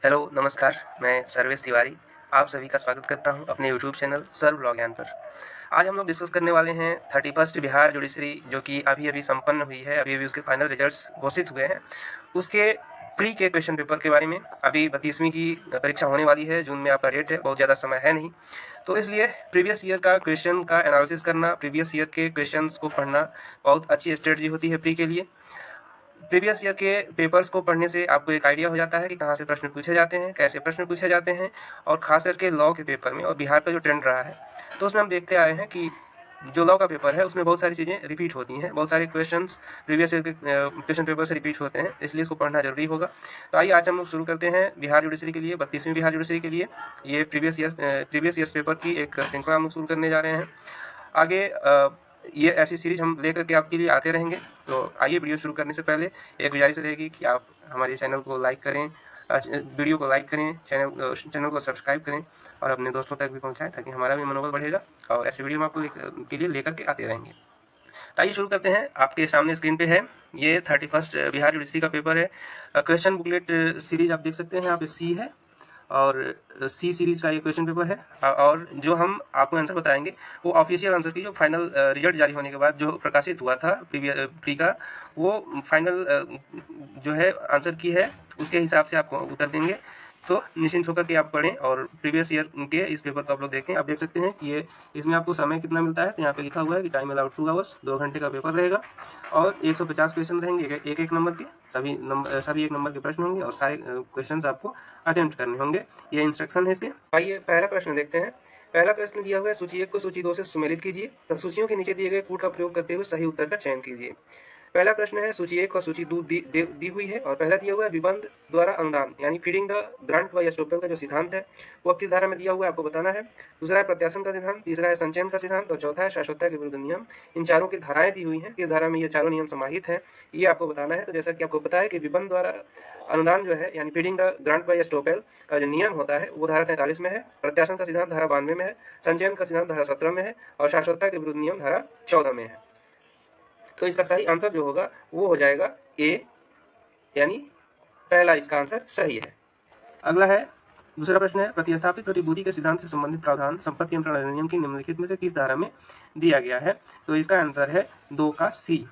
Hello, नमस्कार। मैं सर्वेश तिवारी आप सभी का स्वागत करता हूं अपने यूट्यूब चैनल सर्व ब्लॉग ज्ञान पर। आज हम लोग डिस्कस करने वाले हैं 31st बिहार जुडिशरी जो कि अभी-अभी संपन्न हुई है, अभी-अभी उसके फाइनल रिजल्ट्स घोषित हुए हैं। उसके प्री के क्वेश्चन पेपर के बारे में। अभी 32वीं की परीक्षा होने वाली है, जून में आपका डेट है, बहुत ज़्यादा समय है नहीं। तो इसलिए प्रीवियस ईयर का क्वेश्चन का एनालिसिस करना, प्रीवियस ईयर के क्वेश्चंस को पढ़ना बहुत अच्छी स्ट्रेटजी होती है प्री के लिए। प्रीवियस ईयर के पेपर्स को पढ़ने से आपको एक आइडिया हो जाता है कि कहाँ से प्रश्न पूछे जाते हैं, कैसे प्रश्न पूछे जाते हैं, और खास करके लॉ के पेपर में और बिहार का जो ट्रेंड रहा है, तो उसमें हम देखते आए हैं कि जो लॉ का पेपर है उसमें बहुत सारी चीज़ें रिपीट होती हैं, बहुत सारे क्वेश्चंस प्रीवियस ईयर के क्वेश्चन पेपर से रिपीट होते हैं, इसलिए इसको पढ़ना जरूरी होगा। तो आइए आज हम लोग शुरू करते हैं बिहार जुडिशरी के लिए, 32वीं बिहार जुडिशरी के लिए ये प्रीवियस ईयर पेपर की एक श्रृंखला हम लोग शुरू करने जा रहे हैं। आगे ये ऐसी सीरीज हम लेकर के आपके लिए आते रहेंगे। तो आइए, वीडियो शुरू करने से पहले एक गुजारिश रहेगी कि आप हमारे चैनल को लाइक करें, वीडियो को लाइक करें, चैनल को सब्सक्राइब करें और अपने दोस्तों तक भी पहुंचाएं, ताकि हमारा भी मनोबल बढ़ेगा और ऐसे वीडियो हम आपको के लिए लेकर के आते रहेंगे। तो आइए शुरू करते हैं। आपके सामने स्क्रीन पे है ये 31st बिहार जुडिशरी का पेपर है। क्वेश्चन बुकलेट सीरीज आप देख सकते हैं, यहाँ पे सी है और सी सीरीज का ये क्वेश्चन पेपर है। और जो हम आपको आंसर बताएंगे वो ऑफिशियल आंसर की जो फाइनल रिजल्ट जारी होने के बाद जो प्रकाशित हुआ था प्री का, वो फाइनल जो है आंसर की है, उसके हिसाब से आपको उत्तर देंगे। तो निश्चिंत होकर के आप पढ़ें और प्रीवियस ईयर के इस पेपर को आप लोग देखें। आप देख सकते हैं कि ये इसमें आपको समय कितना मिलता है, तो यहाँ पे लिखा हुआ है कि टाइम अलाउड 2 आवर्स, 2 घंटे का पेपर रहेगा और 150 क्वेश्चन रहेंगे एक नंबर के, सभी एक नंबर के प्रश्न होंगे और सारे क्वेश्चन आपको अटेम्प्ट करने होंगे। ये इंस्ट्रक्शन है इसके। आइए पहला प्रश्न देखते हैं। पहला प्रश्न दिया हुआ है, सूची 1 को सूची 2 से सुमेलित कीजिए तथा सूचियों के नीचे दिए गए कूट का प्रयोग करते हुए सही उत्तर का चयन कीजिए। पहला प्रश्न है, सूची 1 और सूची 2 दी हुई है और पहला दिया हुआ है विबंध द्वारा अनुदान यानी फीडिंग द ग्रांट बाय एस्टोपेल का जो सिद्धांत है वो किस धारा में दिया हुआ है आपको बताना है। दूसरा है प्रत्याशन का सिद्धांत, तीसरा है संचयन का सिद्धांत और चौथा है शाश्वतता के विरुद्ध नियम। इन चारों की धाराएं दी हुई हैं, किस धारा में ये चारों नियम समाहित हैं ये आपको बताना है। तो जैसा कि आपको पता है कि विबंध द्वारा अनुदान जो है यानी फीडिंग द ग्रांट बाय एस्टोपेल का जो नियम होता है वो धारा 43 में है, प्रत्याशन का सिद्धांत धारा 92 में है, संचयन का सिद्धांत धारा 17 में है और शाश्वतता के विरुद्ध नियम धारा 14 में है। तो इसका सही आंसर जो होगा वो हो जाएगा ए, यानी पहला इसका आंसर सही है। अगला है, दूसरा प्रश्न है, प्रतिस्थापित प्रतिभूति के सिद्धांत से संबंधित प्रावधान संपत्ति अंतरण अधिनियम की निम्नलिखित में से किस धारा में दिया गया है। तो इसका आंसर है 2 का सी,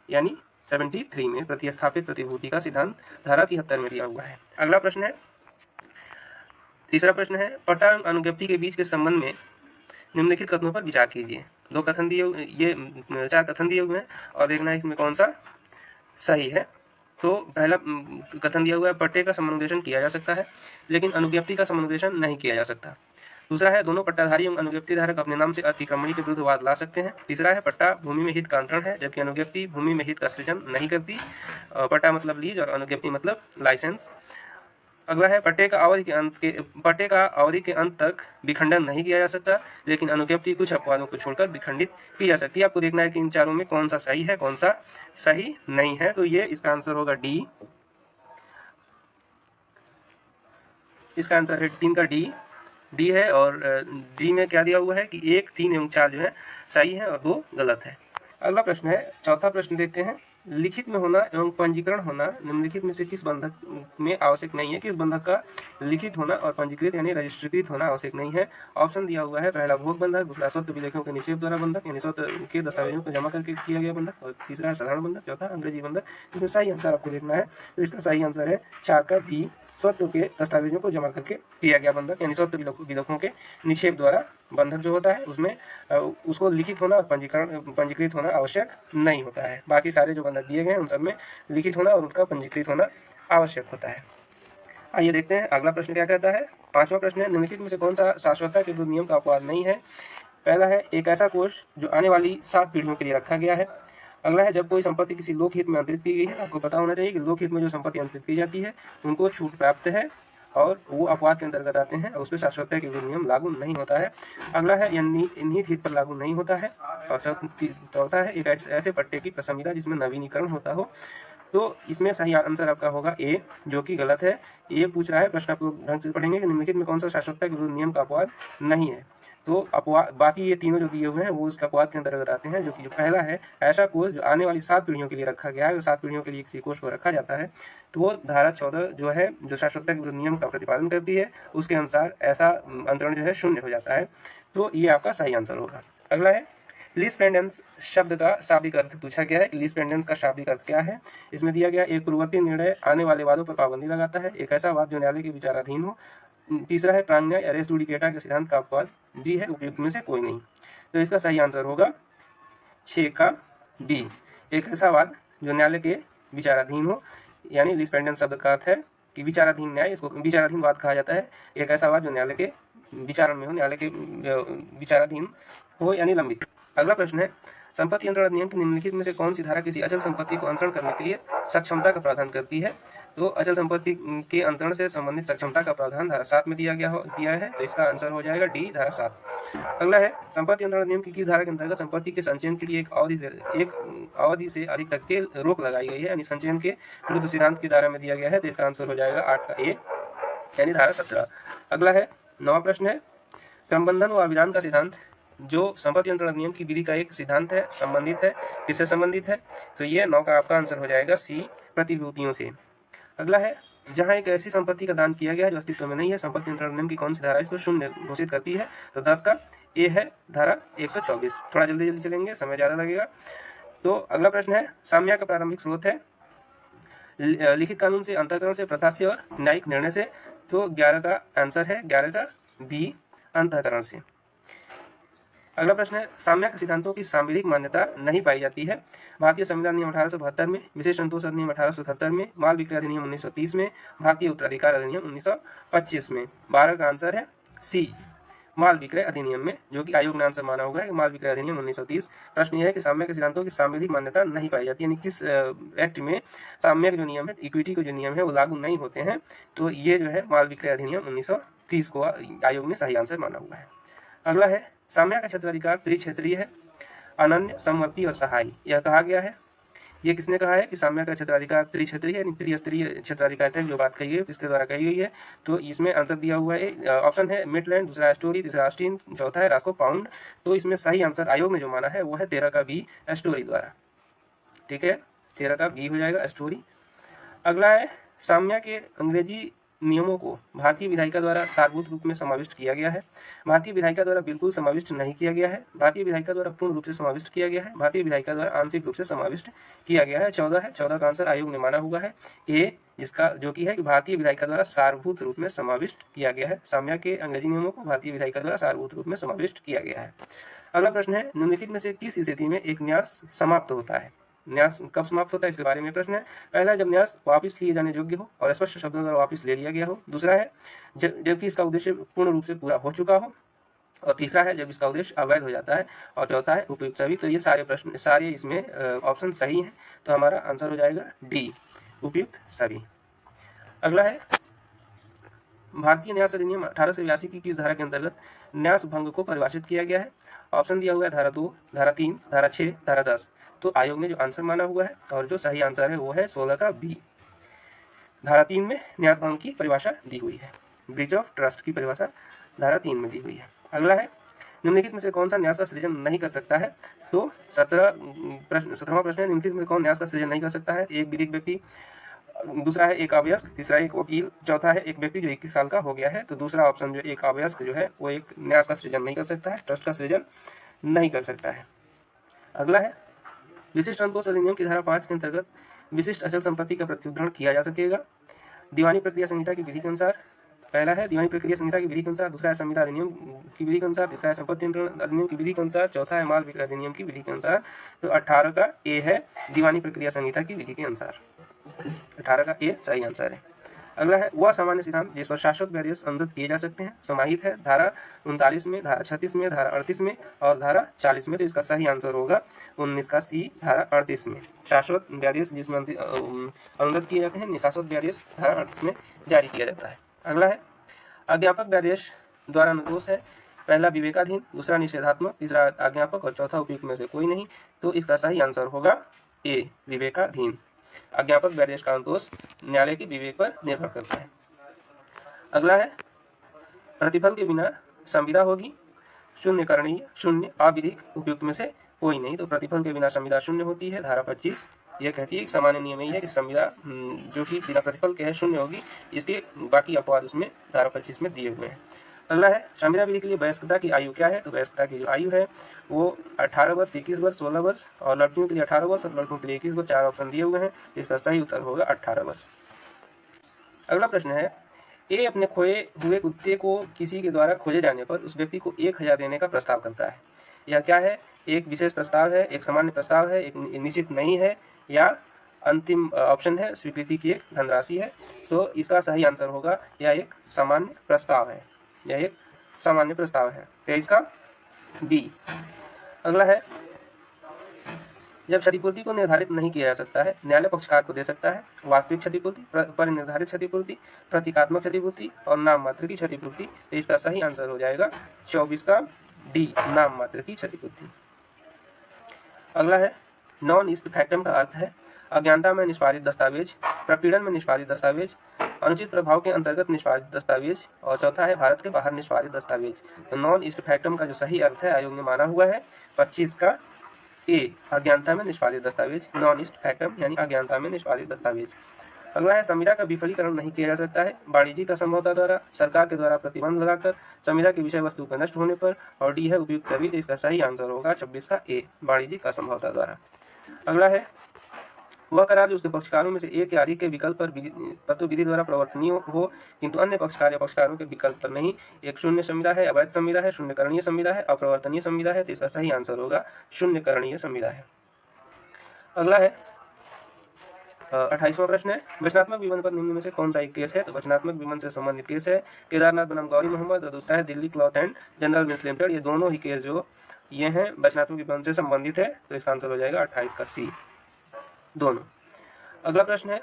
यानी 73 में प्रतिस्थापित प्रतिभूति का सिद्धांत धारा 73 में दिया हुआ है। अगला प्रश्न है, तीसरा प्रश्न है, पट्टा एवं अनुज्ञप्ति के बीच के संबंध में निम्नलिखित कथनों पर विचार कीजिए। 2 कथन दिए, ये 4 कथन दिए हुए हैं और देखना है इसमें कौन सा सही है। तो पहला कथन दिया हुआ है, पट्टे का समनुदेशन किया जा सकता है लेकिन अनुज्ञप्ति का समनुदेशन नहीं किया जा सकता। दूसरा है, दोनों पट्टाधारी एवं अनुज्ञप्ति धारक अपने नाम से अतिक्रमणी के विरुद्ध वाद ला सकते हैं। तीसरा है, पट्टा भूमि में हित का अंतरण है जबकि अनुज्ञप्ति भूमि में हित का सृजन नहीं करती। पट्टा मतलब लीज और अनुज्ञप्ति मतलब लाइसेंस। अगला है, पट्टे का अवधि के अंत तक विखंडन नहीं किया जा सकता लेकिन अनुज्ञप्ति कुछ अपवादों को छोड़कर विखंडित की जा सकती है। आपको देखना है कि इन चारों में कौन सा सही है, कौन सा सही नहीं है। तो ये इसका आंसर होगा डी। इसका आंसर है 3 का डी है। और डी में क्या दिया हुआ है कि 1, 3 एवं 4 जो है सही है और 2 गलत है। अगला प्रश्न है, चौथा प्रश्न देखते हैं, लिखित में होना एवं पंजीकरण होना निम्नलिखित में से किस बंधक में आवश्यक नहीं है। किस बंधक का लिखित होना और पंजीकृत यानी रजिस्ट्रीकृत होना आवश्यक नहीं है। ऑप्शन दिया हुआ है, पहला भोग बंधक, दूसरा स्वत्व विलेखों के निषेध द्वारा बंधक यानी स्वत्व के दस्तावेजों को जमा करके किया गया बंधक, और तीसरा है साधारण बंधक, चौथा अंग्रेजी बंधक। इसमें सही आंसर आपको देखना है। तो इसका सही आंसर है 4 का बी, स्वत्व के दस्तावेजों को जमा करके किया गया बंधक यानी स्वत्व विलेखों के निक्षेप द्वारा बंधक जो होता है उसमें उसको लिखित होना और पंजीकृत होना आवश्यक नहीं होता है। बाकी सारे जो बंधक दिए गए हैं उन सब में लिखित होना और उनका पंजीकृत होना आवश्यक होता है। आइए देखते हैं अगला प्रश्न क्या कहता है। पांचवा प्रश्न है, निम्नलिखित में से कौन सा शाश्वतता के विरुद्ध नियम का अपवाद नहीं है। पहला है, एक ऐसा कोष जो आने वाली 7 पीढ़ियों के लिए रखा गया है। अगला है, जब कोई संपत्ति किसी लोकहित में अंतरित की गई है। आपको पता होना चाहिए कि लोकहित में जो संपत्ति अंतरित की जाती है उनको छूट प्राप्त है और वो अपवाद के अंतर्गत आते हैं और उसमें शाश्वतता के विरुद्ध नियम लागू नहीं होता है। अगला है, निहित हित पर लागू नहीं होता है। और चौथा है, एक ऐसे पट्टे की प्रसंगिता जिसमें नवीनीकरण होता हो। तो इसमें सही आंसर आपका होगा ए, जो कि गलत है। ये पूछ रहा है प्रश्न, आप लोग ढंग से पढ़ेंगे कि निम्नलिखित में कौन सा शाश्वतता के विरुद्ध नियम का अपवाद नहीं है। तो अपवाद, बाकी ये तीनों जो दिए हुए हैं वो उसके अपवाद के अंतर्गत आते हैं, जो कि जो पहला है ऐसा कोष जो आने वाली 7 पीढ़ियों के लिए रखा गया है, 7 पीढ़ियों के लिए किसी कोष को रखा जाता है, तो वो धारा 14 जो है, जो शाश्वतता के विरुद्ध नियम का प्रतिपादन करती है, उसके अनुसार ऐसा अंतरण जो है शून्य हो जाता है। तो ये आपका सही आंसर होगा। अगला है लीज पेंडेंस शब्द का शाब्दिक अर्थ पूछा गया है। लीज पेंडेंस का शाब्दिक अर्थ क्या है? इसमें दिया गया एक पूर्ववर्ती निर्णय आने वाले वादों पर पाबंदी लगाता है, एक ऐसा वाद जो न्यायालय के विचाराधीन हो। तीसरा है प्रांगन्याय या रेस जुडिकेटा के सिद्धांत का अपवाद। डी है उपयुक्त में से कोई नहीं। तो इसका सही आंसर होगा 6 का डी, एक ऐसा वाद जो न्यायालय के विचाराधीन हो, यानी लीज पेंडेंस शब्द का अर्थ है कि विचाराधीन न्याय, इसको विचाराधीन वाद कहा जाता है। एक ऐसा वाद जो न्यायालय के विचारण में हो, न्यायालय के विचाराधीन हो यानी लंबित। अगला प्रश्न है संपत्ति अंतरण अधिनियम की निम्नलिखित में से कौन सी धारा किसी अचल संपत्ति को अंतरण करने के लिए सक्षमता का प्रावधान करती है? तो अचल संपत्ति के अंतरण से संबंधित सक्षमता का प्रावधान धारा 7 में दिया है, तो इसका आंसर हो जाएगा डी, धारा 7। अगला है संपत्ति अंतरण अधिनियम की किस धारा के अंतर्गत संपत्ति के संचयन के लिए एक अवधि से अधिक तक के रोक लगाई गई है, यानी संचयन के विरुद्ध सिद्धांत की धारा में दिया गया है, तो इसका आंसर हो जाएगा 8 का ए, यानी धारा 17। अगला है 9वां प्रश्न है क्रमबंधन व विधान का सिद्धांत जो संपत्ति अंतरण अधिनियम की विधि का एक सिद्धांत है, संबंधित है, किससे संबंधित है? तो ये 9 का आपका आंसर हो जाएगा सी, प्रतिभूतियों से। अगला है जहां एक ऐसी संपत्ति का दान किया गया है जो अस्तित्व में नहीं है, संपत्ति अंतरण अधिनियम की कौन सी धारा इसको शून्य घोषित करती है? तो 10 का ए है, धारा 124। थोड़ा जल्दी जल्दी चलेंगे, समय ज़्यादा लगेगा। तो अगला प्रश्न है साम्या का प्रारंभिक स्रोत है लिखित कानून से, अंतःकरण से, प्रथा से और न्यायिक निर्णय से। तो 11 का आंसर है, 11 का बी, अंतःकरण से। अगला प्रश्न है साम्या के सिद्धांतों की सांविधिक मान्यता नहीं पाई जाती है। भारतीय संविधान नियम 1872 में, विशेष संतोष अधिनियम 1877 में, माल विक्रय अधिनियम 1930 में, भारतीय उत्तराधिकार अधिनियम 1925 में। 12 का आंसर है सी, माल विक्रय अधिनियम में, जो कि आयोग ने आंसर माना होगा कि माल विक्रय अधिनियम 1930। प्रश्न यह है कि साम्य के सिद्धांतों की सांविधिक मान्यता नहीं पाई जाती, यानी किस एक्ट में साम्य के जो नियम है, इक्विटी के जो नियम है वो लागू नहीं होते हैं। तो ये जो है माल विक्रय अधिनियम 1930 को आयोग ने सही आंसर माना हुआ है। अगला है साम्या का क्षेत्राधिकार त्रिक्षेत्रीय है, अनन्य, समवर्ती और सहायी, यह कहा गया है। ये किसने कहा है कि साम्या का क्षेत्राधिकार त्रिक्षेत्रीय यानी त्रिस्तरीय क्षेत्राधिकार तक जो बात कही है किसके द्वारा कही गई है? तो इसमें आंसर दिया हुआ है, ऑप्शन है मिडलैंड, दूसरा एस्टोरी, तीसरा ऑस्टिन, चौथा है रास्को पाउंड। तो इसमें सही आंसर आयोग ने जो माना है वो है 13 का बी, एस्टोरी द्वारा। ठीक है, 13 का बी हो जाएगा, एस्टोरी। अगला है साम्या के अंग्रेजी नियमों को भारतीय विधायिका द्वारा सारभूत रूप में समाविष्ट किया गया है। भारतीय विधायिका द्वारा बिल्कुल समाविष्ट नहीं किया गया है, भारतीय विधायिका द्वारा पूर्ण रूप से समाविष्ट किया गया है, भारतीय विधायिका द्वारा आंशिक रूप से समाविष्ट किया गया है। 14 है, 14 का आंसर आयोग ने माना हुआ है ए, जिसका जो कि है कि भारतीय विधायिका द्वारा सारभूत रूप में समाविष्ट किया गया है। साम्या के अंग्रेजी नियमों को भारतीय विधायिका द्वारा सारभूत रूप में समाविष्ट किया गया है। अगला प्रश्न है निम्नलिखित में से किस स्थिति में एक न्यास समाप्त होता है? न्यास कब समाप्त होता है इसके बारे में प्रश्न है। पहला, जब न्यास वापस लिए जाने योग्य हो और स्पष्ट शब्दों द्वारा वापस ले लिया गया हो। दूसरा है जबकि इसका उद्देश्य पूर्ण रूप से पूरा हो चुका हो। और तीसरा है जब इसका उद्देश्य अवैध हो जाता है। और चौथा है उपयुक्त सभी। तो ये सारे प्रश्न, सारे इसमें ऑप्शन सही हैं, तो हमारा आंसर हो जाएगा डी, उपयुक्त सभी। अगला है भारतीय न्यास अधिनियम 1882 की किस धारा के अंतर्गत न्यास भंग को परिभाषित किया गया है? ऑप्शन दिया हुआ है धारा 2, धारा 3, धारा 6, धारा 10। तो आयोग ने जो आंसर माना हुआ है और जो सही आंसर है वो है 16 का बी, धारा 3 में न्यास भंग की परिभाषा दी हुई है। ब्रीच ऑफ ट्रस्ट की परिभाषा धारा 3 में दी हुई है। अगला है निम्नलिखित में से कौन सा न्यास का सृजन नहीं कर सकता है? तो 17वां प्रश्न है निम्नलिखित में कौन न्यास का सृजन नहीं कर सकता है? एक विधिक व्यक्ति, दूसरा है एक अवयस्क, तीसरा एक वकील, चौथा है एक व्यक्ति जो 21 साल का हो गया है। तो दूसरा ऑप्शन जो एक अवयस्क जो है वो एक न्यास का सृजन नहीं कर सकता है, ट्रस्ट का सृजन नहीं कर सकता है। अगला है विशिष्ट संतोष अधिनियम की धारा 5 के अंतर्गत विशिष्ट अचल संपत्ति का प्रत्युद्धारण किया जा सकेगा दीवानी प्रक्रिया संहिता की विधि के अनुसार। पहला है दीवानी प्रक्रिया संहिता की विधि के अनुसार, दूसरा है संविदा अधिनियम की विधि के अनुसार, तीसरा है संपत्ति अंतरण अधिनियम की विधि के अनुसार, चौथा है माल विक्रय अधिनियम की विधि के अनुसार। तो 18 का ए है, दीवानी प्रक्रिया संहिता की विधि के अनुसार। 18 का ए सही आंसर है। अगला है वह सामान्य सिद्धांत जिस पर शाश्वत व्यादेश अनुदत्त किए जा सकते हैं समाहित है धारा 39 में, धारा 36 में, धारा 38 में और धारा 40 में। तो इसका सही आंसर होगा 19 का सी, धारा 38 में। शाश्वत व्यादेश जिसमें अनुदत्त किए जाते हैं, निशाश्वत व्यादेश धारा 38 में जारी किया जाता है। अगला है अज्ञापक व्यादेश द्वारा अनुदोष है। पहला विवेकाधीन, दूसरा निषेधात्मक, तीसरा आज्ञापक और चौथा उपयुक्त में से कोई नहीं। तो इसका सही आंसर होगा ए, विवेकाधीन। अज्ञापक व्यादेश का अनुदोष न्यायालय के विवेक पर निर्भर करता है। अगला है प्रतिफल के बिना संविदा होगी। शून्य करणीय, शून्य अविधिक, उपयुक्त में से कोई नहीं। तो प्रतिफल के बिना संविदा शून्य होती है। धारा 25 ये कहती है कि सामान्य नियम यही है कि संविदा जो कि बिना प्रतिफल के है शून्य होगी। इसके बाकी अपवाद उसमें धारा 25 में दिए हुए हैं। अगला है संविदा विधि के लिए वयस्कता की आयु क्या है। तो वयस्कता की जो आयु है वो 18 वर्ष, 21 वर्ष, 16 वर्ष और लड़कियों के लिए 18 वर्ष और लड़कों के लिए 21 वर्ष, 4 ऑप्शन दिए हुए हैं। इसका सही उत्तर होगा 18 वर्ष। अगला प्रश्न है ए अपने खोए हुए कुत्ते को किसी के द्वारा खोजे जाने पर उस व्यक्ति को 1000 देने का प्रस्ताव करता है। यह क्या है? एक विशेष प्रस्ताव है, एक सामान्य प्रस्ताव है, एक निश्चित नहीं है या अंतिम ऑप्शन है स्वीकृति की एक धनराशि है। तो इसका सही आंसर होगा यह एक सामान्य प्रस्ताव है। यह एक सामान्य प्रस्ताव है। 23 का बी। अगला है जब क्षतिपूर्ति को निर्धारित नहीं किया जा सकता है, न्यायालय पक्षकार को दे सकता है वास्तविक क्षतिपूर्ति, परिनिर्धारित क्षतिपूर्ति, प्रतीकात्मक क्षतिपूर्ति और नाम मात्र की क्षतिपूर्ति। तो इसका सही आंसर हो जाएगा 24 का डी, नाम मात्र की क्षतिपूर्ति। अगला है नॉन ईस्ट फैक्टम का अर्थ है अज्ञानता में निष्पादित दस्तावेज, प्रपीड़न में निष्पादित दस्तावेज, अनुचित प्रभाव के अंतर्गत निष्पादित दस्तावेज और चौथा है भारत के बाहर निष्पादित दस्तावेज। तो नॉन ईस्ट फैक्टम का जो सही अर्थ है आयोग ने माना हुआ है 25 का ए, अज्ञानता में निष्पादित दस्तावेज, नॉन ईस्ट फैक्टम यानी अज्ञानता में निष्पादित दस्तावेज। अगला है संविदा का विफलीकरण नहीं किया जा सकता है वाणिज्यिक का समझौता द्वारा, सरकार के द्वारा प्रतिबंध लगाकर, संविदा की विषय वस्तु के नष्ट होने पर और डी है उपयुक्त सभी। तो इसका सही आंसर होगा 26 का ए, वाणिज्यिक का समझौता द्वारा। अगला है वह करार जो उसके पक्षकारों में से एक या अधिक के विकल्प पर तो विधि द्वारा प्रवर्तनीय हो किंतु अन्य पक्षकार या पक्षकारों के विकल्प पर नहीं। एक शून्य संविदा है, अवैध संविदा है, शून्य करणीय संविदा है, अप्रवर्तनीय संविदा है। तो इसका सही आंसर होगा शून्य करणीय संविदा है। अगला है 28वां प्रश्न है वचनात्मक विवरण पर निम्न में से कौन सा एक केस है। तो वचनात्मक विवरण से संबंधित केस है केदारनाथ बनाम गौरी मोहम्मद और दूसरा है Delhi cloth and general mills limited. ये दोनों ही केस जो ये हैं वचनात्मक विवरण से संबंधित है। तो इसका आंसर हो जाएगा 28 का सी, दोनों। अगला प्रश्न है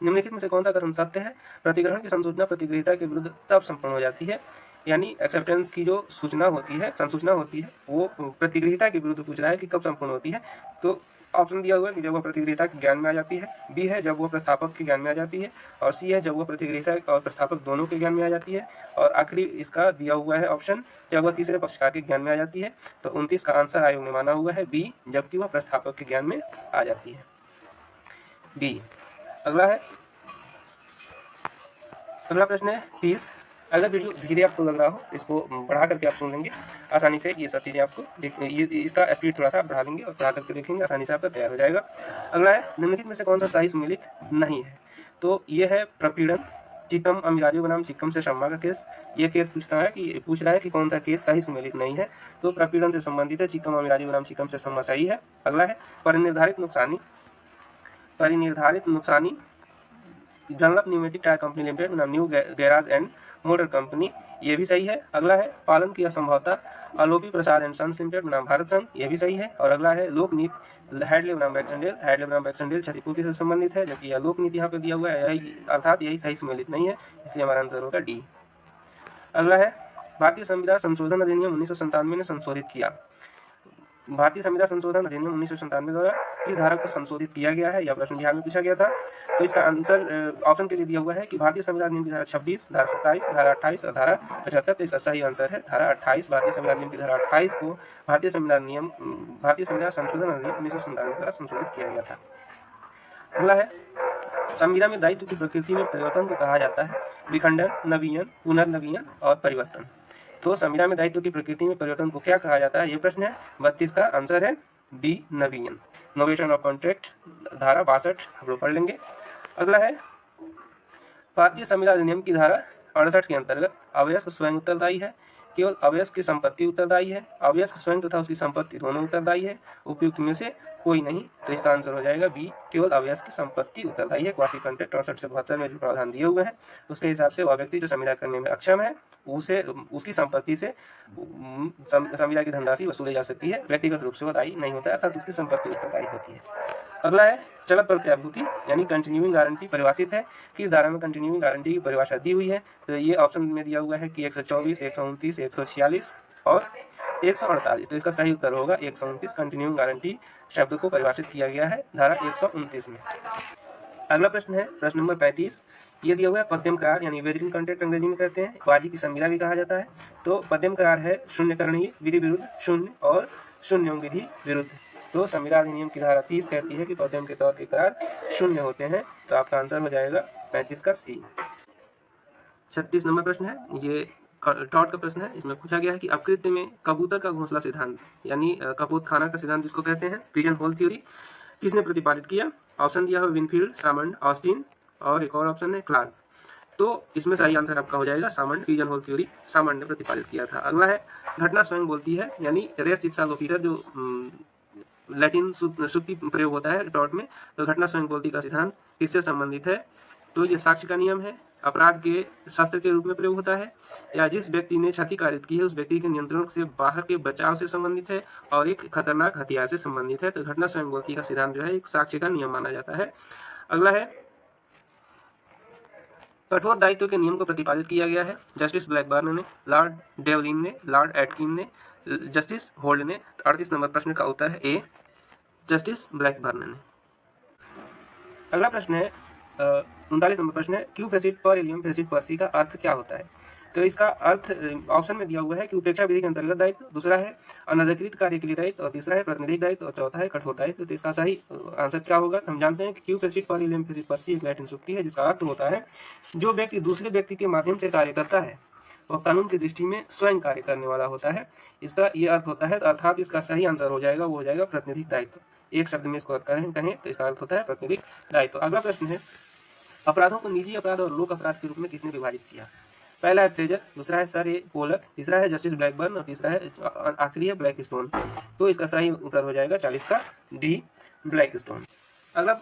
निम्नलिखित में से कौन सा कथन सत्य है। प्रतिग्रहण की संसूचना प्रतिग्रहीता के विरुद्ध तब संपन्न हो जाती है, यानी एक्सेप्टेंस की जो सूचना होती है, संसूचना होती है, वो प्रतिग्रहीता के विरुद्ध पूछ रहा है कि कब संपूर्ण होती है। तो ऑप्शन दिया हुआ है कि जब वह प्रतिग्रहीता के ज्ञान में आ जाती है, बी है जब वह प्रस्तावक के ज्ञान में आ जाती है और सी है जब वह प्रतिग्रहीता और प्रस्तावक दोनों के ज्ञान में आ जाती है और आखिरी इसका दिया हुआ है ऑप्शन जब वह तीसरे पक्षकार के ज्ञान में आ जाती है। तो 29 का आंसर आयोग ने माना हुआ है बी, जबकि वह प्रस्तावक के ज्ञान में आ जाती है, बी। अगला प्रश्न है 30। अगर वीडियो धीरे आपको लग रहा हो इसको बढ़ा करके आप सुन लेंगे आसानी से। ये सब चीज़ें आपको इसका स्पीड थोड़ा सा आप बढ़ा लेंगे और बढ़ा करके देखेंगे, आसानी से आपका तैयार हो जाएगा। अगला है निम्नलिखित में से कौन सा सही सम्मिलित नहीं है। तो ये है प्रपीड़न चिक्कम अमिराजू बनाम चिक्कम से शर्मा का केस। ये केस पूछ रहा है कि कौन सा केस सही सम्मिलित नहीं है। तो प्रपीड़न से संबंधित है, चिक्कम अमिराजू बनाम चिक्कम से शर्मा सही है। अगला है परिनिर्धारित नुकसानी Dunlop pneumatic tyre company limited बनाम new garage and motor company, ये भी सही है। अगला है पालन की असंभवता Alopi Prasad and sons limited बनाम भारत संघ, ये भी सही है। और अगला है लोकनीति हैडले बनाम बैक्सनडेल क्षतिपूर्ति से संबंधित है, जबकि यह लोकनीति यहाँ पे दिया हुआ है, अर्थात यही सही सम्मिलित नहीं है, इसलिए हमारा आंसर होगा डी। अगला है भारतीय संविधान संशोधन अधिनियम 1997 ने संशोधित किया। भारतीय संविधान संशोधन अधिनियम 1997 द्वारा किस धारा को संशोधित किया गया है, यह प्रश्न बिहार में पूछा गया था। तो इसका आंसर ऑप्शन के लिए दिया हुआ है कि भारतीय संविधान अधिनियम की धारा 26, धारा 27, धारा 28 और धारा 75। तो इसका सही आंसर है धारा 28। भारतीय संविधान अधिनियम की धारा 28 को भारतीय संविधान संशोधन अधिनियम 1997 द्वारा संशोधित किया गया था। अगला है संविदा में दायित्व की प्रकृति में परिवर्तन को कहा जाता है विखंडन, नवीन, पुनर्नवीन और परिवर्तन। तो संविदा में दायित्व की प्रकृति में परिवर्तन को क्या कहा जाता है, ये प्रश्न है। 32 का आंसर है D, Naveen. Novation of contract धारा 62 हम लोग पढ़ लेंगे। अगला है भारतीय संविदा अधिनियम की धारा 68 के अंतर्गत अवयस्क स्वयं उत्तरदायी है, केवल अवयस्क की संपत्ति उत्तरदायी है, अवयस्क स्वयं तथा उसकी संपत्ति दोनों उत्तरदायी है, उपयुक्त में से कोई नहीं। तो इसका आंसर हो जाएगा बी, केवल अवयस्क की संपत्ति उत्तरदायी है। क्वासी कॉन्ट्रैक्ट 68 से 72 में जो प्रावधान दिए हुए हैं उसके हिसाब से वह व्यक्ति जो संविदा करने में अक्षम है उसे उसकी संपत्ति से संविदा की धनराशि वसूली जा सकती है, व्यक्तिगत रूप से वह दायी नहीं होता है, अर्थात उसकी संपत्ति उत्तरदायी होती है। अगला है चलत प्रत्याभूति यानी कंटिन्यूइंग गारंटी परिभाषित है। किस धारा में कंटिन्यूइंग गारंटी की परिभाषा दी हुई है। तो ये ऑप्शन में दिया हुआ है कि 124, 129, 146 और 148। तो इसका सही उत्तर होगा 129। कंटिन्यूइंग गारंटी शब्द को परिभाषित किया गया है धारा 129 में। अगला प्रश्न है प्रश्न नंबर 35। ये दिया हुआ है पद्यम करार यानी वेरिंग कॉन्ट्रैक्ट अंग्रेजी में कहते हैं, बाजी की संविदा भी कहा जाता है। तो पद्यम करार है शून्यकरणीय विधि विरुद्ध शून्य और शून्य विधि विरुद्ध। तो संविदा अधिनियम की धारा 30 कहती है कि पद्यम के तौर के करार शून्य होते हैं। तो आपका आंसर हो जाएगा 35 का सी। 36 नंबर प्रश्न है, ये टॉट का प्रश्न है। इसमें पूछा गया है कि अपकृत्य में कबूतर का घोंसला सिद्धांत यानी कपूत खाना का सिद्धांत जिसको कहते हैं, पिजन होल थ्योरी, किसने प्रतिपादित किया? ऑप्शन दिया है विनफील्ड, सामंड, ऑस्टिन और एक और ऑप्शन है क्लार्क। तो इसमें सही आंसर आपका हो जाएगा Salmond, pigeon whole theory Salmond ने प्रतिपादित किया था। अगला है घटना स्वयं बोलती है यानी रेस शिक्षा लोकीटर, जो लैटिन सुक्ति प्रयोग होता है टॉट में। तो घटना स्वयं बोलती का सिद्धांत किससे संबंधित है? तो ये साक्ष्य का नियम है, अपराध के शस्त्र के रूप में प्रयोग होता है, या जिस व्यक्ति ने क्षति कारित की है उस व्यक्ति के नियंत्रण से बाहर के बचाव से संबंधित है, और एक खतरनाक हथियार से संबंधित है। तो घटना स्वयं बोलती का सिद्धांत जो है एक साक्ष्य का नियम माना जाता है। अगला है कठोर दायित्व के नियम को प्रतिपादित किया गया है जस्टिस ब्लैकबर्न ने, लॉर्ड डेवलिन ने, लॉर्ड एटकिन ने, जस्टिस होल्ड ने। 38 नंबर प्रश्न का उत्तर है ए, जस्टिस ब्लैकबर्न ने। अगला प्रश्न है 39 नंबर प्रश्न है क्यू फेसिड पर एलियम फेसिड पर सी का अर्थ क्या होता है? तो इसका अर्थ ऑप्शन में दिया हुआ है कि उपेक्षा विधि के अंतर्गत दायित्व, दूसरा है अनधिकृत कार्य के लिए दायित्व, और तीसरा है प्रतिनिधिक दायित्व, और चौथा है कठोर दायित्व। तो इसका सही आंसर क्या होगा? हम जानते हैं कि क्यू फेसिड पर एलियम फेसिड पर सी एक लैटिन सूक्ति है जिसका अर्थ होता है जो व्यक्ति दूसरे व्यक्ति के माध्यम से कार्य करता है वह कानून की दृष्टि में स्वयं कार्य करने वाला होता है। इसका ये अर्थ होता है, अर्थात इसका सही आंसर हो जाएगा, वो हो जाएगा प्रतिनिधिक दायित्व। एक शब्द में इसको कहें तो इसका अर्थ होता है प्रतिनिधिक दायित्व। अगला प्रश्न है अपराधों को निजी अपराध और लोक अपराध के रूप में किसने विभाजित किया? पहला है फ्रेजर, दूसरा है सर ए पोलक, तीसरा है जस्टिस ब्लैकबर्न और तीसरा है आखिरी है ब्लैक स्टोन। तो इसका सही उत्तर हो जाएगा 40 का डी, ब्लैक स्टोन। अगला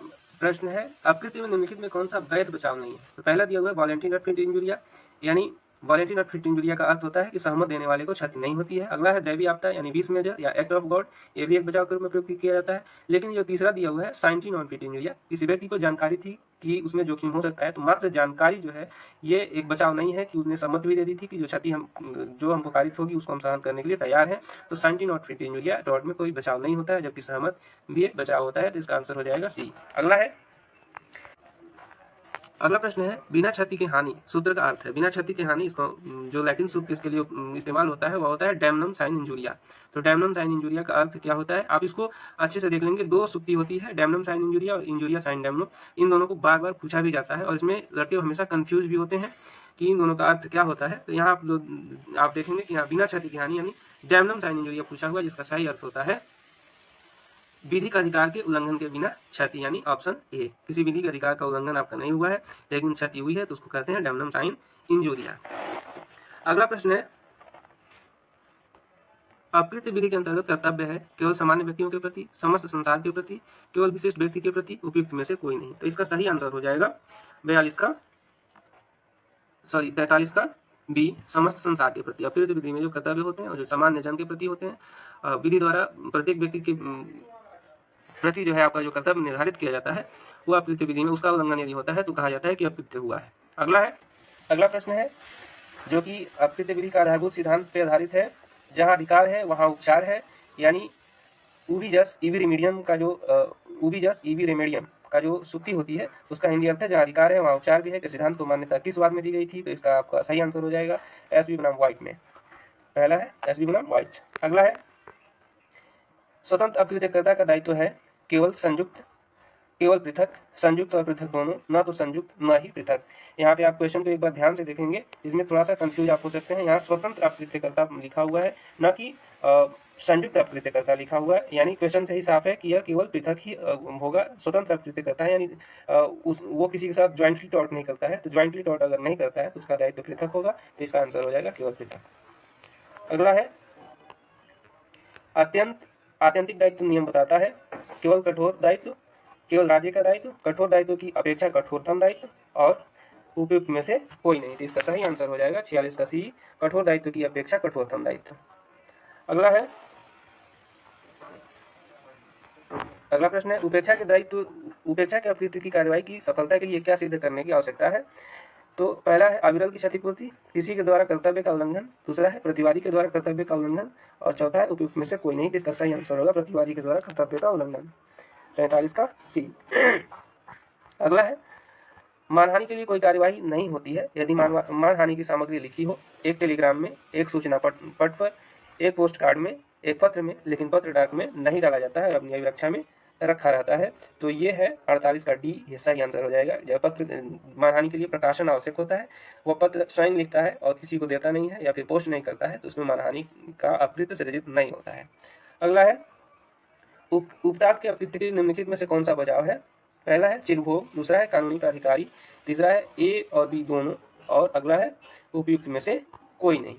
प्रश्न है अपकृत्य में निम्नलिखित में कौन सा वैध बचाव नहीं है? तो पहला दिया हुआ है वॉलंटरी नॉट फिट इंजुरिया, यानी वॉलंटरी नॉट फिट इंजुरिया का अर्थ होता है कि सहमत देने वाले को क्षति नहीं होती है। अगला है दैवी आपदा यानी विस मेजर या एक्ट ऑफ गॉड, ये भी एक बचाव के रूप में प्रयोग किया जाता है। लेकिन जो तीसरा दिया हुआ है साइंटी नॉन फिट इंजुरिया, किसी व्यक्ति को जानकारी थी कि उसमें जोखिम हो सकता है, तो मात्र जानकारी जो है ये एक बचाव नहीं है कि उसने सम्मति भी दे दी थी कि जो क्षति जो हमको कारित होगी उसको हम सहन करने के लिए तैयार हैं। तो साइंटी नॉट फिट इंजुरिया डॉट में कोई बचाव नहीं होता है, जबकि सहमत भी एक बचाव होता है। तो इसका आंसर हो जाएगा सी। अगला प्रश्न है बिना क्षति की हानि सूत्र का अर्थ है। बिना क्षति की हानि, इसको जो लैटिन सूत्र इसके लिए इस्तेमाल होता है वह होता है डैमनम साइन इंजुरिया। तो डैमनम साइन इंजुरिया का अर्थ क्या होता है? आप इसको अच्छे से देख लेंगे, दो सूक्ति होती है, डैमनम साइन इंजुरिया और इंजुरिया साइन डैमनम। इन दोनों को बार बार पूछा भी जाता है और इसमें लड़के हमेशा कंफ्यूज भी होते हैं कि इन दोनों का अर्थ क्या होता है। तो यहाँ आप देखेंगे कि यहाँ बिना क्षति की हानि यानी डैमनम साइन इंजुरिया पूछा हुआ, जिसका सही अर्थ होता है विधि का अधिकार के उल्लंघन के बिना क्षति, यानी ऑप्शन ए। किसी विधि के अधिकार का उल्लंघन आपका नहीं हुआ है लेकिन क्षति हुई है तो उसको कहते हैं डैमनम साइन इंजुरिया। अगला प्रश्न है अपकृत्य विधि के अंतर्गत कर्तव्य है केवल सामान्य व्यक्तियों के प्रति, समस्त संसार के प्रति, केवल विशिष्ट व्यक्ति के प्रति, उपयुक्त में से कोई नहीं। तो इसका सही आंसर हो जाएगा 43 का बी, समस्त संसार के प्रति। अपकृत्य विधि में जो कर्तव्य होते हैं और जो सामान्य जन के प्रति होते हैं, विधि द्वारा प्रत्येक व्यक्ति के प्रति जो है आपका जो कर्तव्य निर्धारित किया जाता है वो अपकृत्य विधि में उसका उल्लंघन यदि होता है तो कहा जाता है कि अपकृत्य हुआ है। अगला प्रश्न है जो कि अपकृत्य विधि का आधारभूत सिद्धांत पर आधारित है, जहाँ अधिकार है वहाँ उपचार है, यानी उबी जस ईवी रेमेडियम का जो जो सूक्ति होती है उसका हिंदी अर्थ है जहाँ अधिकार है वहाँ उपचार भी है। कि सिद्धांत को मान्यता किस बात में दी गई थी? तो इसका आपका सही आंसर हो जाएगा एस.बी. बनाम व्हाइट में। पहला है एस.बी. बनाम व्हाइट। अगला है स्वतंत्र अपकृत्यकर्ता का दायित्व है केवल पृथक, संयुक्त और पृथक दोनों, न तो संयुक्त न ही पृथक। यहाँ पे आप क्वेश्चन को एक बार ध्यान से देखेंगे, इसमें थोड़ा सा कंफ्यूज आप हो सकते हैं। यहाँ स्वतंत्र अपकृत्यकर्ता लिखा हुआ है, न कि संयुक्त अपकृत्यकर्ता लिखा हुआ है। यानी क्वेश्चन से ही साफ है कि यह केवल पृथक ही होगा। स्वतंत्र अपकृत्यकर्ता है यानी वो किसी के साथ ज्वाइंटली टॉर्ट नहीं करता है, तो ज्वाइंटली टॉर्ट अगर नहीं करता है तो उसका दायित्व पृथक होगा। तो इसका आंसर हो जाएगा केवल पृथक। अगला है आत्यंतिक दायित्व नियम बताता है केवल कठोर दायित्व, केवल राज्य का दायित्व, कठोर दायित्व की अपेक्षा कठोरतम दायित्व और उपयुक्त में से कोई नहीं। तो इसका सही आंसर हो जाएगा 46 का सी, कठोर दायित्व की अपेक्षा कठोरतम दायित्व। अगला प्रश्न है उपेक्षा के अपकृत्य की कार्यवाही की सफलता के लिए क्या सिद्ध करने की आवश्यकता है? तो पहला है अविरल की क्षतिपूर्ति, किसी के द्वारा कर्तव्य का उल्लंघन, दूसरा है प्रतिवादी के द्वारा कर्तव्य का उल्लंघन और चौथा है उपयुक्त में से कोई नहीं। इसका सही आंसर होगा प्रतिवादी के द्वारा कर्तव्य का उल्लंघन, 47 का सी। अगला है, मानहानि के लिए कोई कार्यवाही नहीं होती है यदि मानहानि की सामग्री लिखी हो, एक टेलीग्राम में, एक सूचना पट पर, एक पोस्ट कार्ड में, एक पत्र में, लेकिन पत्र डाक में नहीं डाला जाता है और अपनी अभिरक्षा में रखा रहता है। तो ये है 48 का डी, ये सही आंसर हो जाएगा। जब पत्र मानहानि के लिए प्रकाशन आवश्यक होता है, वह पत्र स्वयं लिखता है और किसी को देता नहीं है या फिर पोस्ट नहीं करता है, तो उसमें मानहानि का अकृत्य सृजित नहीं होता है। अगला है, उपताप के अकृत्य के निम्नलिखित में से कौन सा बचाव है? पहला है चिरभोग, दूसरा है कानूनी प्राधिकारी, तीसरा है ए और बी दोनों, और अगला है उपयुक्त में से कोई नहीं।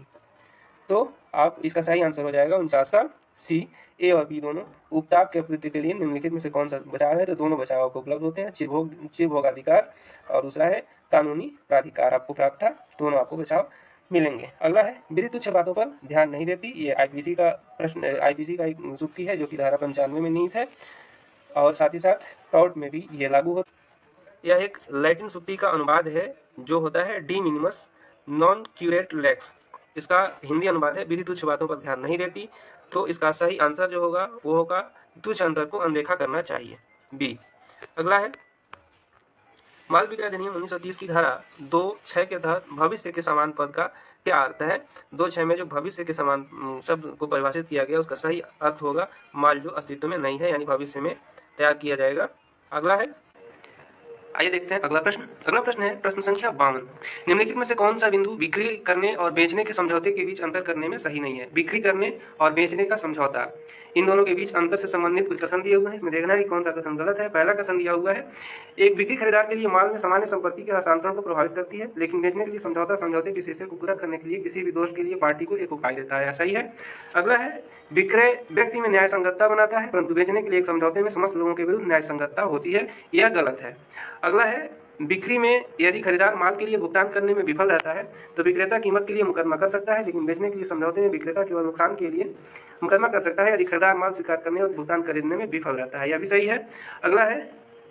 तो आप इसका सही आंसर हो जाएगा 49 का सी, ए और बी दोनों। उपताप के अकृत्य के लिए निम्नलिखित में से कौन सा बचाव है? तो दोनों बचाव आपको उपलब्ध होते हैं, चिरभोगाधिकार और दूसरा है कानूनी प्राधिकार आपको प्राप्त था, दोनों आपको बचाव मिलेंगे। अगला है, विधि तुच्छ बातों पर ध्यान नहीं देती, ये आईपीसी का प्रश्न, आईपीसी का एक सूक्ति है जो कि धारा 95 में निहित है और साथ ही साथ टॉर्ट में भी ये लागू होता है। यह एक लैटिन सूक्ति का अनुवाद है जो होता है डी मिनिमस नॉन क्यूरेट लेक्स। इसका हिंदी अनुवाद है विधि तुच्छ बातों पर ध्यान नहीं देती। तो इसका सही आंसर जो होगा वो होगा तुच्छ अंतर को अनदेखा करना चाहिए, बी। अगला है, माल विक्रय अधिनियम 1930 की धारा 2(6) के तहत भविष्य के समान पद का क्या अर्थ है? 2(6) में जो भविष्य के समान शब्द को परिभाषित किया गया उसका सही अर्थ होगा माल जो अस्तित्व में नहीं है, यानी भविष्य में तैयार किया जाएगा। अगला है, आइए देखते हैं अगला प्रश्न। अगला प्रश्न है प्रश्न संख्या 52। निम्नलिखित में से कौन सा बिंदु बिक्री करने और बेचने के समझौते के बीच अंतर करने में सही नहीं है? बिक्री करने और बेचने का समझौता, इन दोनों के बीच अंतर से संबंधित कुछ कथन दिए हुए हैं, इसमें देखना है कि कौन सा कथन गलत है। पहला कथन दिया हुआ है, एक बिक्री खरीदार के लिए माल में सामान्य संपत्ति के हस्तांतरण को प्रभावित करती है, लेकिन बेचने के लिए समझौता समझौते के शीर्षक को पूरा करने के लिए किसी भी दोष के लिए पार्टी को एक उपाय देता है, सही है। अगला है, विक्रय व्यक्ति में न्याय संगतता बनाता है, परंतु बेचने के लिए एक समझौते में समस्त लोगों के विरुद्ध न्याय संगतता होती है, यह गलत है। अगला है, बिक्री में यदि खरीदार माल के लिए भुगतान करने में विफल रहता है तो विक्रेता कीमत के लिए मुकदमा कर सकता है, लेकिन बेचने के लिए समझौते में विक्रेता केवल नुकसान के लिए मुकदमा कर सकता है यदि खरीदार माल स्वीकार करने और भुगतान खरीदने में विफल रहता है, यह भी सही है। अगला है,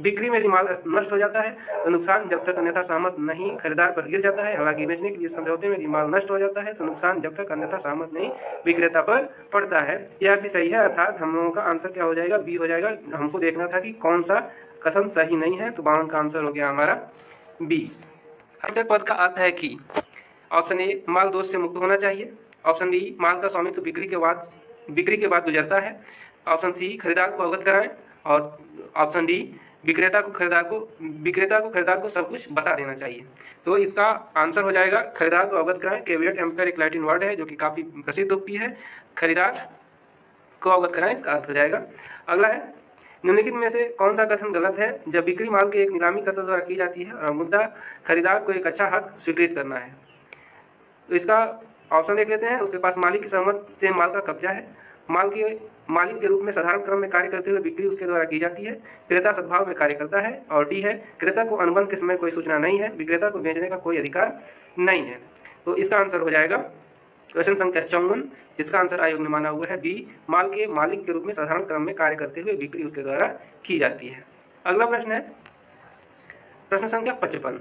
बिक्री में यदि माल नष्ट हो जाता है तो नुकसान जब तक अन्यथा सहमत नहीं खरीदार पर गिर जाता है, हालांकि बेचने के लिए समझौते में यदि माल नष्ट हो जाता है तो नुकसान जब तक अन्यथा सहमत नहीं विक्रेता पर पड़ता है, यह भी सही है। अर्थात हम लोगों का आंसर क्या हो जाएगा? बी हो जाएगा। हमको देखना था कि कौन सा कथन सही नहीं है, तो 52 का आंसर हो गया हमारा बी। अर्थक पद का अर्थ है कि ऑप्शन ए, माल दोष से मुक्त होना चाहिए। ऑप्शन बी, माल का स्वामित्व बिक्री के बाद गुजरता है। ऑप्शन सी, खरीदार को अवगत कराएं। और ऑप्शन डी, विक्रेता को खरीदार को सब कुछ बता देना चाहिए। तो इसका आंसर हो जाएगा खरीदार को अवगत कराएं। कैविएट एम्पटर एक लैटिन वर्ड है जो कि काफी प्रसिद्ध उक्ति है, खरीदार को अवगत कराएं, इसका अर्थ हो जाएगा। अगला है, निम्नलिखित में से कौन सा कथन गलत है? जब बिक्री माल के एक नीलामी कर्ता द्वारा की जाती है और मुद्दा खरीदार को एक अच्छा हक स्वीकृत करना है, तो इसका ऑप्शन देख लेते हैं। उसके पास मालिक की सहमत से माल का कब्जा है, माल के मालिक के रूप में साधारण क्रम में कार्य करते हुए बिक्री उसके द्वारा की जाती है, क्रेता सद्भाव में कार्य करता है, और डी है, क्रेता को अनुबंध के समय कोई सूचना नहीं है, विक्रेता को बेचने का कोई अधिकार नहीं है। तो इसका आंसर हो जाएगा क्वेश्चन संख्या 54। इसका आंसर आयोग ने माना हुआ है बी, माल के मालिक के रूप में साधारण क्रम में कार्य करते हुए बिक्री उसके द्वारा की जाती है। अगला प्रश्न है प्रश्न संख्या 55।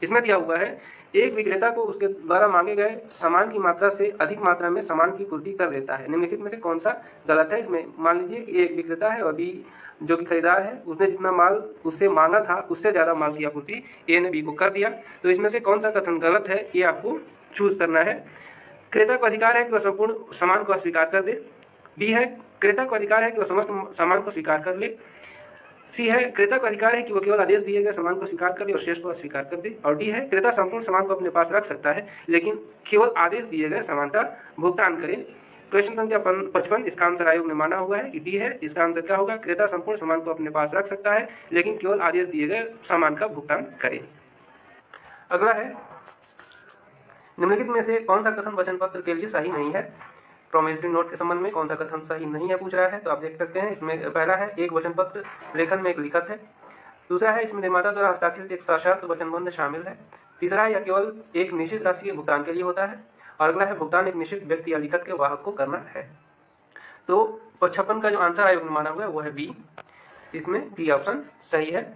इसमें दिया हुआ है, एक विक्रेता को उसके द्वारा मांगे गए सामान की मात्रा से अधिक मात्रा में सामान की पूर्ति कर देता है। निम्नलिखित में से कौन सा गलत है? इसमें मान लीजिए कि एक विक्रेता है और बी जो कि खरीदार है, उसने जितना माल उससे मांगा था उससे ज्यादा माल की आपूर्ति ए ने बी को कर दिया। तो इसमें से कौन सा कथन गलत है, ये आपको चूज करना है। क्रेता को अधिकार है कि वह संपूर्ण सामान को अस्वीकार कर दे। बी है, क्रेता को अधिकार है कि वह समस्त सामान को स्वीकार कर ले। सी है, क्रेता को अधिकार है कि वह केवल आदेश दिए गए सामान को स्वीकार कर ले और शेष को अस्वीकार कर दे। और डी है, क्रेता संपूर्ण सामान को अपने पास रख सकता है लेकिन केवल आदेश दिए गए सामान का भुगतान करे। क्वेश्चन संख्या 55। इसका आंसर आयोग ने माना हुआ है कि डी है। इसका आंसर क्या होगा? क्रेता संपूर्ण सामान को अपने पास रख सकता है लेकिन केवल आदेश दिए गए सामान का भुगतान करे। अगला है, निम्नलिखित में से कौन सा कथन वचन पत्र के लिए सही नहीं है? प्रोमिसरी नोट के संबंध में कौन सा कथन सही नहीं है पूछ रहा है। तो आप देख सकते हैं इसमें पहला है, एक वचन पत्र लेखन में एक लिखत है। दूसरा है, इसमें निर्माता द्वारा हस्ताक्षरित एक सशर्त वचनबंध शामिल है। तीसरा है, यह केवल एक निश्चित राशि के भुगतान के लिए होता है। और अगला है, भुगतान एक निश्चित व्यक्ति या लिखत के वाहक को करना है। तो 55 का जो आंसर आयोग ने माना हुआ है वो है बी। इसमें बी ऑप्शन सही है।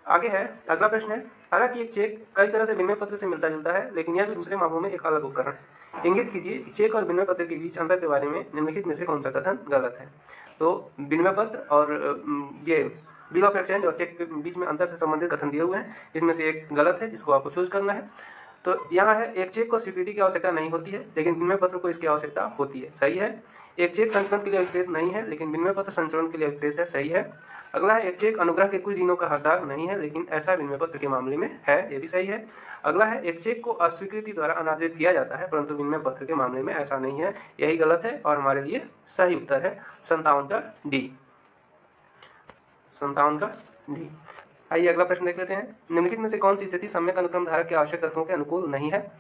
आगे है अगला प्रश्न है, हालांकि एक चेक कई तरह से विनिमय पत्र से मिलता जुलता है लेकिन यह भी दूसरे मामलों में एक अलग उपकरण है। इंगित कीजिए कि चेक और विनिमय पत्र के बीच अंतर के बारे में निम्नलिखित में से कौन सा कथन गलत है? तो विनिमय पत्र और ये बिल ऑफ एक्सचेंज और चेक के बीच में अंतर से संबंधित कथन दिए हुए हैं, इसमें से एक गलत है जिसको आपको चूज करना है। तो यहाँ है, एक चेक को स्वीकृति की आवश्यकता नहीं होती है लेकिन विनिमय पत्र को इसकी आवश्यकता होती है, सही है। एक चेक संचलन के लिए अभिप्रेत नहीं है लेकिन विनिमय पत्र संचलन के लिए अभिप्रेत है, सही है। अगला है, एक चेक अनुग्रह के कुछ दिनों का हकदार नहीं है लेकिन ऐसा विनिमय पत्र के मामले में है, ये भी सही है। अगला है, एक चेक को अस्वीकृति द्वारा अनादरित किया जाता है परंतु विनिमय पत्र के मामले में ऐसा नहीं है, यही गलत है और हमारे लिए सही उत्तर है 57 का डी, 57 का डी। आइए अगला प्रश्न देख लेते हैं। निम्नलिखित में से कौन सी स्थिति सम्यक अनुक्रम धारक के आवश्यक तत्वों के अनुकूल नहीं है?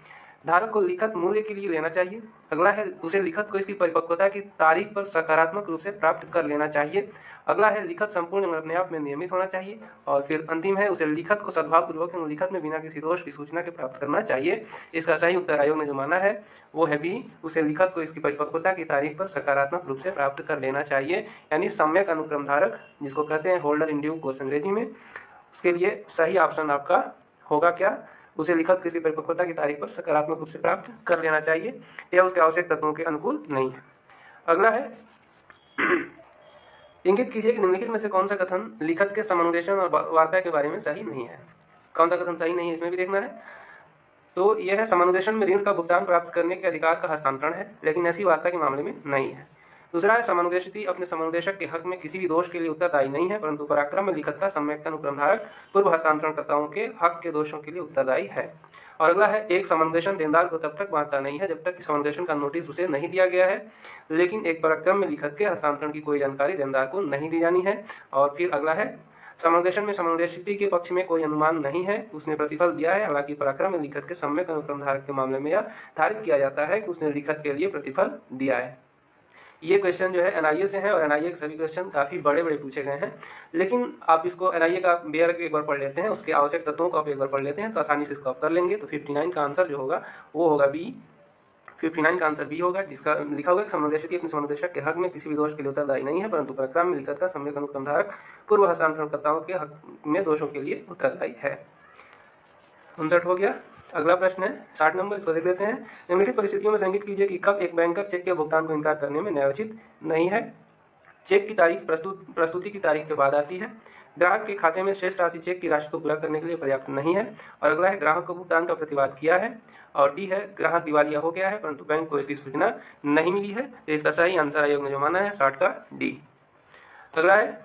धारक को लिखत मूल्य के लिए लेना चाहिए। अगला है, उसे लिखत को इसकी परिपक्वता की तारीख पर सकारात्मक रूप से प्राप्त कर लेना चाहिए। अगला है, लिखत संपूर्ण एवं अपने आप में नियमित होना चाहिए। और फिर अंतिम है, उसे लिखत को सद्भावपूर्वक एवं लिखत में बिना किसी दोष की सूचना के प्राप्त करना चाहिए। इसका सही उत्तर आयोग ने जो माना है वो है बी, उसे लिखत को इसकी परिपक्वता की तारीख पर सकारात्मक रूप से प्राप्त कर लेना चाहिए, यानी सम्यक अनुक्रम धारक जिसको कहते हैं होल्डर इन ड्यू कोर्स अंग्रेजी में। उसके लिए सही ऑप्शन आपका होगा क्या? उसे लिखत किसी परिपक्वता की तारीख पर सकारात्मक रूप से प्राप्त कर लेना चाहिए, यह उसके आवश्यक तत्वों के अनुकूल नहीं है। अगला है, इंगित कीजिए कि निम्नलिखित में से कौन सा कथन लिखत के समनुदेशन और वार्ता के बारे में सही नहीं है। कौन सा कथन सही नहीं है इसमें भी देखना है। तो यह है, समनुदेशन में ऋण का भुगतान प्राप्त करने के अधिकार का हस्तांतरण है लेकिन ऐसी वार्ता के मामले में नहीं है। दूसरा है, समनुदेशित अपने समनुदेशक के हक में किसी भी दोष के लिए उत्तरदायी नहीं है परंतु पराक्रम में लिखत का सम्यक अनुक्रम धारक पूर्व हस्तांतरणकर्ताओं के हक के दोषों के लिए उत्तरदायी है। और अगला है, एक समनुदेशन देनदार को तब तक बांटता नहीं है जब तक कि समनुदेशन का नोटिस उसे नहीं दिया गया है, लेकिन एक पराक्रम में लिखत के हस्तांतरण की कोई जानकारी देनदार को नहीं दी जानी है। और फिर अगला है, समनुदेशन में समनुदेशित के पक्ष में कोई अनुमान नहीं है, उसने प्रतिफल दिया है, हालांकि पराक्रम में लिखत के सम्यक अनुक्रम धारक के मामले में यह धारित किया जाता है कि उसने लिखत के लिए प्रतिफल दिया है। ये क्वेश्चन जो है एनआईए से है और एनआईए के सभी क्वेश्चन काफ़ी बड़े बड़े पूछे गए हैं, लेकिन आप इसको एनआईए का बेयर एक बार पढ़ लेते हैं, उसके आवश्यक तत्वों को आप एक बार पढ़ लेते हैं तो आसानी से इसको आप कर लेंगे। तो 59 का आंसर जो होगा वो होगा बी, 59 का आंसर बी होगा, जिसका लिखा होगा कि समनुदेशक अपने समनुदेशक के हक में किसी भी दोष के लिए उत्तरदायी नहीं है परंतु पराक्रम में लिखत का सम्यक अनुक्रम धारक पूर्व हस्तांतरणकर्ताओं के हक में दोषों के लिए उत्तरदायी है। 59 हो गया। अगला प्रश्न है 60 नंबर, इसको देख लेते हैं। निम्नलिखित परिस्थितियों में संकेत कीजिए कि कब एक बैंकर चेक के भुगतान को इनकार करने में न्यायोचित नहीं है। चेक की तारीख प्रस्तुति की तारीख के बाद आती है। ग्राहक के खाते में शेष राशि चेक की राशि को पूरा करने के लिए पर्याप्त नहीं है। और अगला है, ग्राहक को भुगतान का प्रतिवाद किया है। और डी है, ग्राहक दिवालिया हो गया है परंतु बैंक को इसकी सूचना नहीं मिली है। तो इसका सही आंसर आयोग ने जो माना है 60 का डी। अगला है,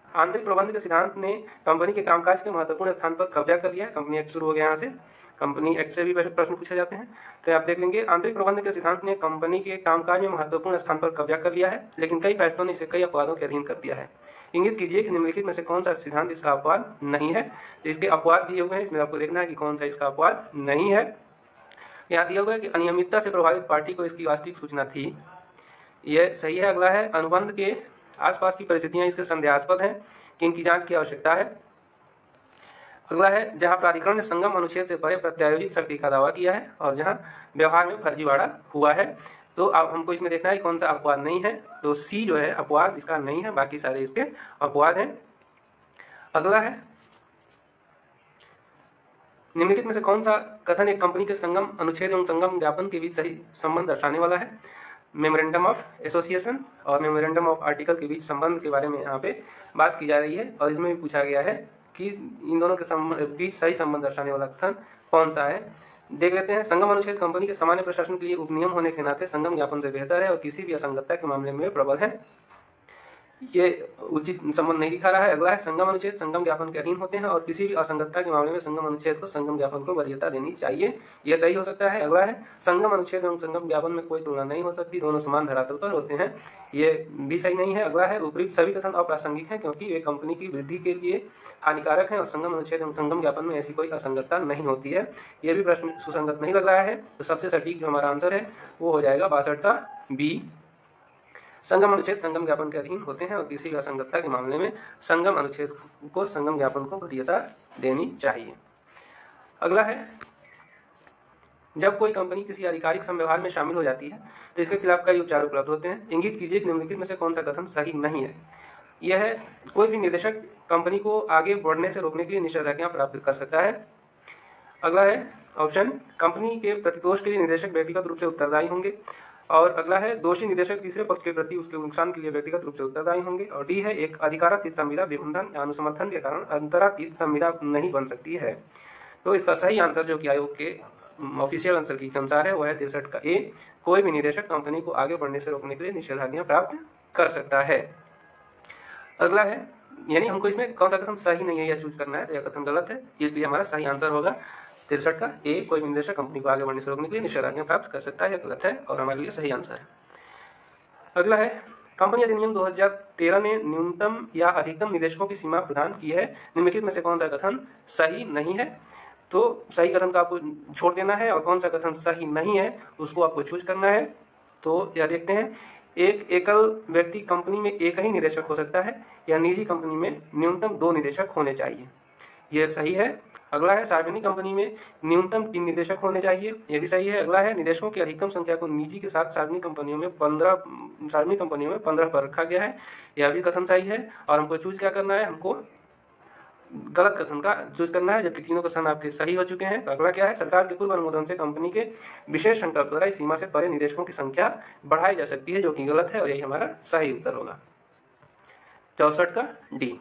आंतरिक प्रबंध के सिद्धांत ने कंपनी के कामकाज के महत्वपूर्ण स्थान पर कब्जा कर लिया। कंपनी एक्ट शुरू हो गया यहाँ से, कंपनी एक्ट से भी प्रश्न पूछे जाते हैं तो आप देख लेंगे। आंतरिक प्रबंध के सिद्धांत ने कंपनी के कामकाज में महत्वपूर्ण स्थान पर कब्जा कर लिया है लेकिन कई फैसलों ने इसे कई अपवादों के अधीन कर दिया है। इंगित कीजिए कि निम्नलिखित में से कौन सा सिद्धांत इसका अपवाद नहीं है। तो इसके अपवाद दिए हुए हैं, इसमें आपको देखना है कि कौन सा इसका अपवाद नहीं है। यहाँ दिया हुआ है कि अनियमितता से प्रभावित पार्टी को इसकी वास्तविक सूचना थी, यह सही है। अगला है, अनुबंध के आसपास की परिस्थितियां इसके संदेहास्पद हैं कि इनकी जांच की आवश्यकता है। अगला है, जहां प्राधिकरण ने संगम अनुच्छेद से परे प्रत्यायोजित शक्ति का दावा किया है और जहां व्यवहार में फर्जीवाड़ा हुआ है। तो अब हमको इसमें देखना है कौन सा अपवाद नहीं है। तो सी जो है अपवाद इसका नहीं है, बाकी सारे इसके अपवाद हैं। अगला है, निम्नलिखित में से कौन सा कथन एक कंपनी के संगम अनुच्छेद एवं संगम ज्ञापन के बीच सही संबंध दर्शाने वाला है। मेमोरेंडम ऑफ एसोसिएशन और मेमोरेंडम ऑफ आर्टिकल के बीच संबंध के बारे में यहाँ पे बात की जा रही है और इसमें भी पूछा गया है कि इन दोनों के बीच सही संबंध दर्शाने वाला कथन कौन सा है। देख लेते हैं। संगम अनुच्छेद कंपनी के सामान्य प्रशासन के लिए उपनियम होने के नाते संगम ज्ञापन से बेहतर है और किसी भी असंगतता के मामले में प्रबल है, ये उचित संबंध नहीं दिखा रहा है। अगला है, संगम अनुच्छेद संगम ज्ञापन के अधीन होते हैं और किसी भी असंगतता के मामले में संगम अनुच्छेद को संगम ज्ञापन को वरीयता देनी चाहिए, यह सही हो सकता है। अगला है, संगम अनुच्छेद एवं संगम ज्ञापन में कोई तुलना नहीं हो सकती, दोनों समान धरातल पर होते हैं, ये भी सही नहीं है। अगला है, उपयुक्त सभी कथन अप्रासंगिक हैं क्योंकि वे कंपनी की वृद्धि के लिए हानिकारक हैं और संगम अनुच्छेद एवं संगम ज्ञापन में ऐसी कोई असंगतता नहीं होती है, यह भी प्रश्न सुसंगत नहीं लग रहा है। तो सबसे सटीक जो हमारा आंसर है वो हो जाएगा 62 का बी। संगम अनुच्छेद संगम ज्ञापन के अधीन होते हैं और किसी भी असंगतता के मामले में संगम अनुच्छेद को संगम ज्ञापन को वरीयता देनी चाहिए। अगला है, जब कोई कंपनी किसी आधिकारिक संव्यवहार में शामिल हो जाती है तो इसके खिलाफ कई उपचार उपलब्ध होते हैं। इंगित कीजिए कि निम्नलिखित में से कौन सा कथन सही नहीं है। यह है, कोई भी निदेशक कंपनी को आगे बढ़ने से रोकने के लिए निषेधाज्ञा प्राप्त कर सकता है। अगला है ऑप्शन, कंपनी के प्रतिदोष के लिए निदेशक व्यक्तिगत रूप से उत्तरदायी होंगे। और अगला है दोषी निदेशक तीसरे पक्ष के प्रति उसके नुकसान के लिए व्यक्तिगत रूप से उत्तरदायी होंगे। और डी है एक अधिकारातीत संविदा विबंधन या अनुसमर्थन के कारण अंतरातीत संविदा नहीं बन सकती है। तो इसका सही आंसर जो कि आयोग के ऑफिशियल आंसर की अनुसार है वह है 63 का ए। कोई भी निदेशक कंपनी को आगे बढ़ने से रोकने के लिए निषेधाज्ञा प्राप्त कर सकता है। अगला है, यानी हमको इसमें कौन सा कथन सही नहीं है यह चूज करना है, तो यह कथन गलत है, इसलिए हमारा सही आंसर होगा 63 का ए। कोई भी निदेशक कंपनी को आगे बढ़ने से रोकने के लिए निषेधाज्ञा प्राप्त कर सकता है, यह गलत है और हमारे लिए सही आंसर है। अगला है, कंपनी अधिनियम 2013 ने न्यूनतम या अधिकतम निदेशकों की सीमा प्रदान की है, निम्नलिखित में से कौन सा कथन सही नहीं है। तो सही कथन का आपको छोड़ देना है और कौन सा कथन सही नहीं है उसको आपको चूज करना है। तो यह देखते हैं, एक एकल व्यक्ति कंपनी में एक ही निदेशक हो सकता है या निजी कंपनी में न्यूनतम 2 निदेशक होने चाहिए, यह सही है। अगला है, सार्वजनिक कंपनी में न्यूनतम 3 निदेशक होने चाहिए, यह भी सही है। अगला है, निदेशकों की अधिकतम संख्या को निजी के साथ सार्वजनिक कंपनियों में 15 पर रखा गया है, यह भी कथन सही है। और हमको चूज क्या करना है, हमको गलत कथन का चूज करना है, जबकि तीनों कथन आपके सही हो चुके हैं। तो अगला क्या है, सरकार के पूर्व अनुमोदन से कंपनी के विशेष संकल्प द्वारा इस सीमा से परे निदेशकों की संख्या बढ़ाई जा सकती है, जो कि गलत है और यही हमारा सही उत्तर होगा 64 का डी।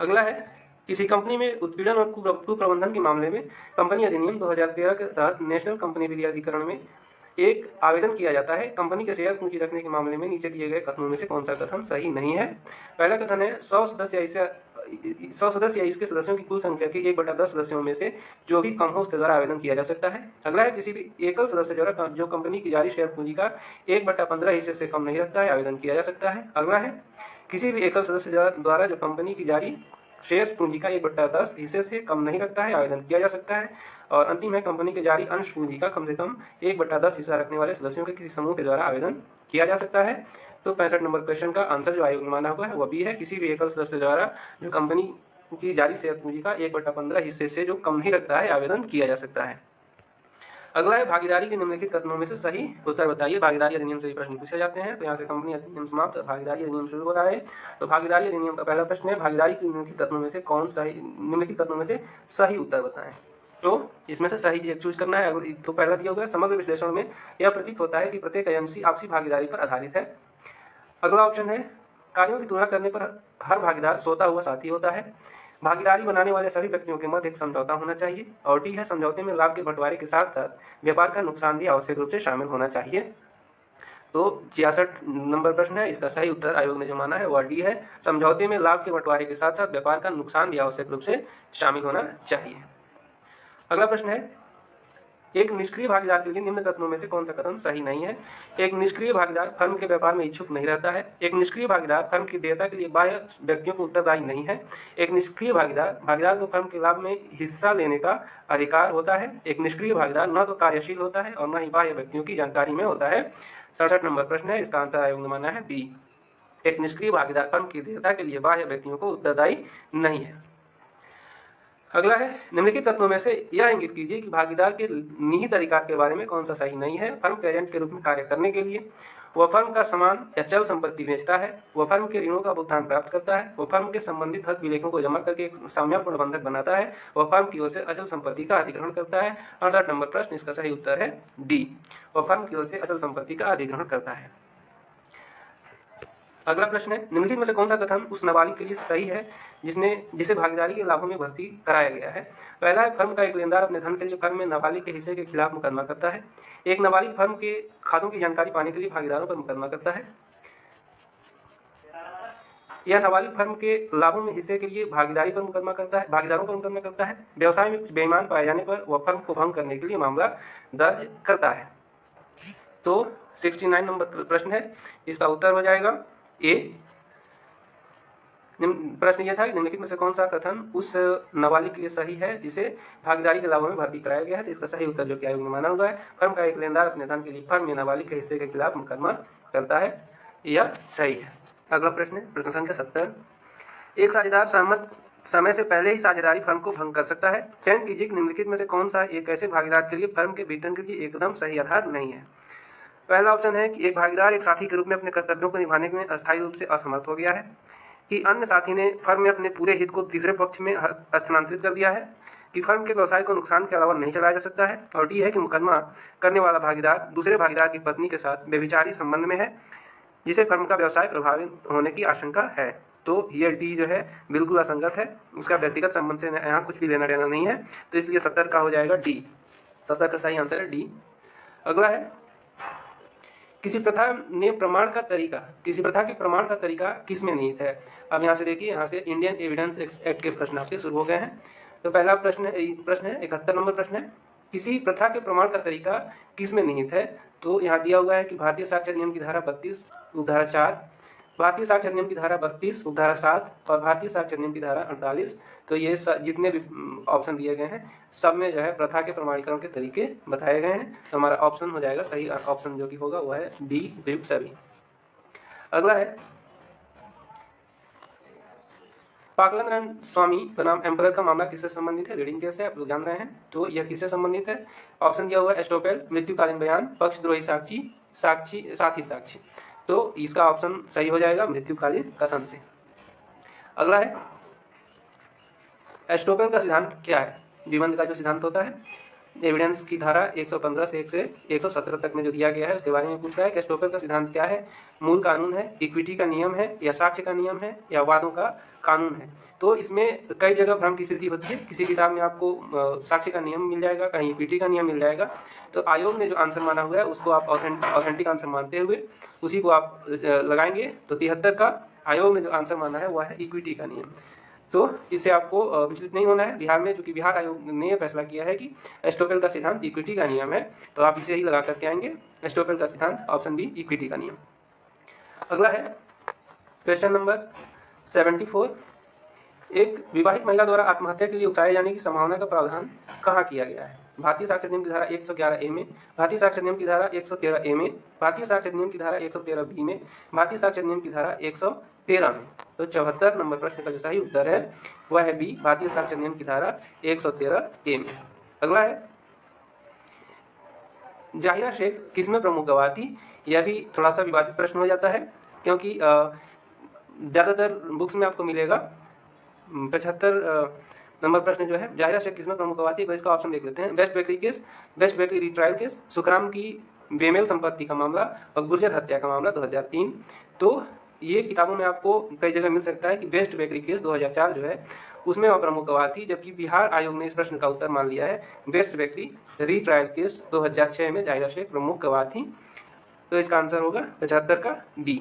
अगला है, किसी कंपनी में उत्पीड़न और कुप्रबंधन के मामले में कंपनी अधिनियम 2013 के तहत नेशनल कंपनी विधियाधिकरण में एक आवेदन किया जाता है। कंपनी के शेयर पूंजी रखने के मामले में नीचे दिए गए कथनों में से कौन सा कथन सही नहीं है। पहला कथन है, 100 सदस्य या इसके सदस्यों की कुल संख्या के 1/10 सदस्यों में से जो भी कम हो उसके द्वारा आवेदन किया जा सकता है। अगला है, किसी भी एकल सदस्य द्वारा जो कंपनी की जारी शेयर पूंजी का 1/15 हिस्से से कम नहीं रखता है, आवेदन किया जा सकता है। अगला है, किसी भी एकल सदस्य द्वारा जो कंपनी की जारी शेयर पूंजी का 1/10 हिस्से से कम नहीं रखता है, आवेदन किया जा सकता है। और अंतिम है, कंपनी के जारी अंश पूंजी का कम से कम 1/10 हिस्सा रखने वाले सदस्यों के किसी समूह के द्वारा आवेदन किया जा सकता है। तो 65 नंबर क्वेश्चन का आंसर जो आयोग ने माना हुआ है वह भी है, किसी भी एकल सदस्य द्वारा जो कंपनी की जारी शेयर पूंजी का 1/15 हिस्से से जो कम नहीं रखता है, आवेदन किया जा सकता है। अगला है, भागीदारी के निम्नलिखित कथनों में से सही उत्तर बताइए। भागीदारी अधिनियम से प्रश्न पूछे जाते हैं, तो यहाँ से कंपनी अधिनियम समाप्त, भागीदारी अधिनियम शुरू हो रहा है। तो भागीदारी अधिनियम का पहला प्रश्न है, भागीदारी के निम्नलिखित कथनों में से निम्नलिखित कथनों में से सही उत्तर बताएं। तो इसमें से सही चूज करना है। तो पहला दिया हुआ है, समग्र विश्लेषण में यह प्रतीत होता है कि प्रत्येक एजेंसी आपसी भागीदारी पर आधारित है। अगला ऑप्शन है, कार्यों की तुलना करने पर हर भागीदार सोता हुआ साथी होता है। भागीदारी बनाने वाले सभी व्यक्तियों के मध्य एक समझौता होना चाहिए। और डी है, समझौते में लाभ के बंटवारे के साथ साथ व्यापार का नुकसान भी आवश्यक रूप से शामिल होना चाहिए। तो 66 नंबर प्रश्न है, इसका सही उत्तर आयोग ने जो माना है वह डी है, समझौते में लाभ के बंटवारे के साथ साथ व्यापार का नुकसान भी आवश्यक रूप से शामिल होना चाहिए। अगला प्रश्न है, एक निष्क्रिय भागीदार के लिए निम्न कथनों में से कौन सा कथन सही नहीं है। एक निष्क्रिय भागीदार फर्म के व्यापार में इच्छुक नहीं रहता है। एक निष्क्रिय भागीदार फर्म की देयता के लिए बाह्य व्यक्तियों को उत्तरदायी नहीं है। एक निष्क्रिय भागीदार को फर्म के लाभ में हिस्सा लेने का अधिकार होता है। एक निष्क्रिय भागीदार न तो कार्यशील होता है और न ही बाह्य व्यक्तियों की जानकारी में होता है। 67 नंबर प्रश्न है, इसका आंसर आयोग ने माना है बी, एक निष्क्रिय भागीदार फर्म की देयता के लिए बाह्य व्यक्तियों को उत्तरदायी नहीं है। अगला है, निम्नलिखित कथनों में से यह इंगित कीजिए कि भागीदार के निहित अधिकार के बारे में कौन सा सही नहीं है। फर्म के एजेंट के रूप में कार्य करने के लिए वह फर्म का सामान या चल संपत्ति बेचता है, वह फर्म के ऋणों का भुगतान प्राप्त करता है, वह फर्म के संबंधित हक विलेखों को जमा करके एक साम्यपूर्ण बंधक बनाता है, वह फर्म की ओर से अचल संपत्ति का अधिग्रहण करता है। 68 नंबर प्रश्न, इसका सही उत्तर है डी, वह फर्म की ओर से अचल संपत्ति का अधिग्रहण करता है। अगला प्रश्न है, निम्नलिखित में से कौन सा कथन उस नाबालिग के लिए सही है जिसे भागीदारी के लाभों में भर्ती कराया गया है। पहला है, फर्म का एक लेनदार अपने धन के लिए फर्म में नाबालिग के हिस्से के खिलाफ मुकदमा करता है। एक नाबालिग फर्म के खातों की जानकारी पाने के लिए भागीदारों पर मुकदमा करता है। यह नाबालिग फर्म के लाभों में हिस्से के लिए भागीदारों पर मुकदमा करता है। व्यवसाय में कुछ बेईमान पाए जाने पर वह फर्म को भंग करने के लिए मामला दर्ज करता है। तो 69 नंबर प्रश्न है, इसका उत्तर हो जाएगा ए। प्रश्न यह था कि निम्नलिखित में से कौन सा कथन उस नाबालिग के लिए सही है जिसे भागीदारी के लाभों में भर्ती कराया गया है। तो इसका सही उत्तर जो कि आयोग ने माना हुआ है, फर्म का एक लेनदार अपने धन के लिए फर्म में नाबालिग के हिस्से के खिलाफ मुकदमा करता है, यह सही है। अगला प्रश्न है, प्रश्न संख्या 70, एक साझेदार सहमत समय से पहले ही साझेदारी फर्म को भंग कर सकता है। चयन कीजिए कि निम्नलिखित में से कौन सा एक ऐसे भागीदार के लिए फर्म के विघटन के लिए एकदम सही आधार नहीं है। पहला ऑप्शन है कि एक भागीदार एक साथी के रूप में अपने कर्तव्यों को निभाने में अस्थायी रूप से असमर्थ हो गया है, कि अन्य साथी ने फर्म में अपने पूरे हित को तीसरे पक्ष में हस्तांतरित कर दिया है, कि फर्म के व्यवसाय को नुकसान के अलावा नहीं चलाया जा सकता है, और डी है कि मुकदमा करने वाला भागीदार दूसरे भागीदार की पत्नी के साथ व्यभिचारी संबंध में है जिसे फर्म का व्यवसाय प्रभावित होने की आशंका है। तो ये डी जो है बिल्कुल असंगत है, उसका व्यक्तिगत संबंध से यहाँ कुछ भी लेना देना नहीं है, तो इसलिए 70 का हो जाएगा डी। 70 का सही आंसर है डी। अगला है किसी प्रथा के प्रमाण का तरीका किस में निहित है। अब यहाँ से देखिए, यहाँ से इंडियन एविडेंस एक्ट के प्रश्न आपके शुरू हो गए हैं। तो पहला प्रश्न है 71 नंबर प्रश्न है, किसी प्रथा के प्रमाण का तरीका किस में निहित है। तो यहाँ दिया हुआ है कि भारतीय साक्ष्य अधिनियम की धारा 32 उपधारा 4, भारतीय साक्ष्य अधिनियम की धारा 32 उपधारा 7 और भारतीय साक्ष्य अधिनियम की धारा 48। तो ये जितने भी ऑप्शन दिए गए हैं सब में जो है प्रथा के प्रमाणीकरण के तरीके बताए गए हैं। तो हमारा ऑप्शन हो जाएगा, सही ऑप्शन जो कि होगा वो है डी, उपयुक्त सभी। अगला है पागलानंद स्वामी बनाम एम्परर का मामला किससे संबंधित है। रीडिंग केस है, आप लोग जान रहे हैं। तो यह किससे संबंधित है। ऑप्शन दिया हुआ है एस्टोपेल, मृत्युकालीन बयान, पक्षद्रोही साक्षी, साथी साक्षी। तो इसका ऑप्शन सही हो जाएगा मृत्युकालीन कथन से। अगला है एस्टोपेल का सिद्धांत क्या है। विबंध का जो सिद्धांत होता है, एविडेंस की धारा 115 से 117 तक में जो दिया गया है उसके बारे में पूछ रहा है कि एस्टोपेल का सिद्धांत क्या है। मूल कानून है, इक्विटी का नियम है, या साक्ष्य का नियम है, या वादों का कानून है। तो इसमें कई जगह भ्रम की स्थिति होती है। किसी किताब में आपको साक्ष्य का नियम मिल जाएगा, कहीं इक्विटी का नियम मिल जाएगा। तो आयोग ने जो आंसर माना हुआ है उसको आप ऑथेंटिक आंसर मानते हुए उसी को आप लगाएंगे। तो 73 का आयोग ने जो आंसर माना है वह है इक्विटी का नियम। तो इससे आपको विचलित नहीं होना है। बिहार में चूंकि बिहार आयोग ने यह फैसला किया है कि एस्टोपेल का सिद्धांत इक्विटी का नियम है, तो आप इसे ही लगा करके आएंगे, एस्टोपेल का सिद्धांत, ऑप्शन बी, इक्विटी का नियम। अगला है क्वेश्चन नंबर 74, एक विवाहित महिला द्वारा आत्महत्या के लिए उकसाए जाने की संभावना का प्रावधान कहाँ किया गया है। भारतीय साक्ष्य अधिनियम की धारा 111A में, भारतीय साक्ष्य अधिनियम की धारा 113A में, भारतीय साक्ष्य अधिनियम की धारा 113B में, भारतीय साक्ष्य अधिनियम की धारा 113 में। तो 74 नंबर प्रश्न का जो सही उत्तर है वह है बी, भारतीय साक्ष्य अधिनियम की धारा 113A में। अगला है जाहिरा शेख किसमें प्रमुख गवाह थी। यह भी थोड़ा सा विवादित प्रश्न हो जाता है, क्योंकि ज़्यादातर बुक्स में आपको मिलेगा 75 नंबर प्रश्न जो है जाहिरा शेख किसमें प्रमुख गवाह थी। तो इसका ऑप्शन देख लेते हैं। Best bakery case, best bakery retrial case, Sukhram की बेमेल संपत्ति का मामला और गुर्जर हत्या का मामला 2003। तो ये किताबों में आपको कई जगह मिल सकता है कि बेस्ट बेकरी केस 2004 जो है उसमें वह प्रमुख गवाह थी, जबकि बिहार आयोग ने इस प्रश्न का उत्तर मान लिया है बेस्ट बेकरी रीट्रायल केस 2006 में जाहिरा शेख प्रमुख गवाह थी। तो इसका आंसर होगा 75 का बी।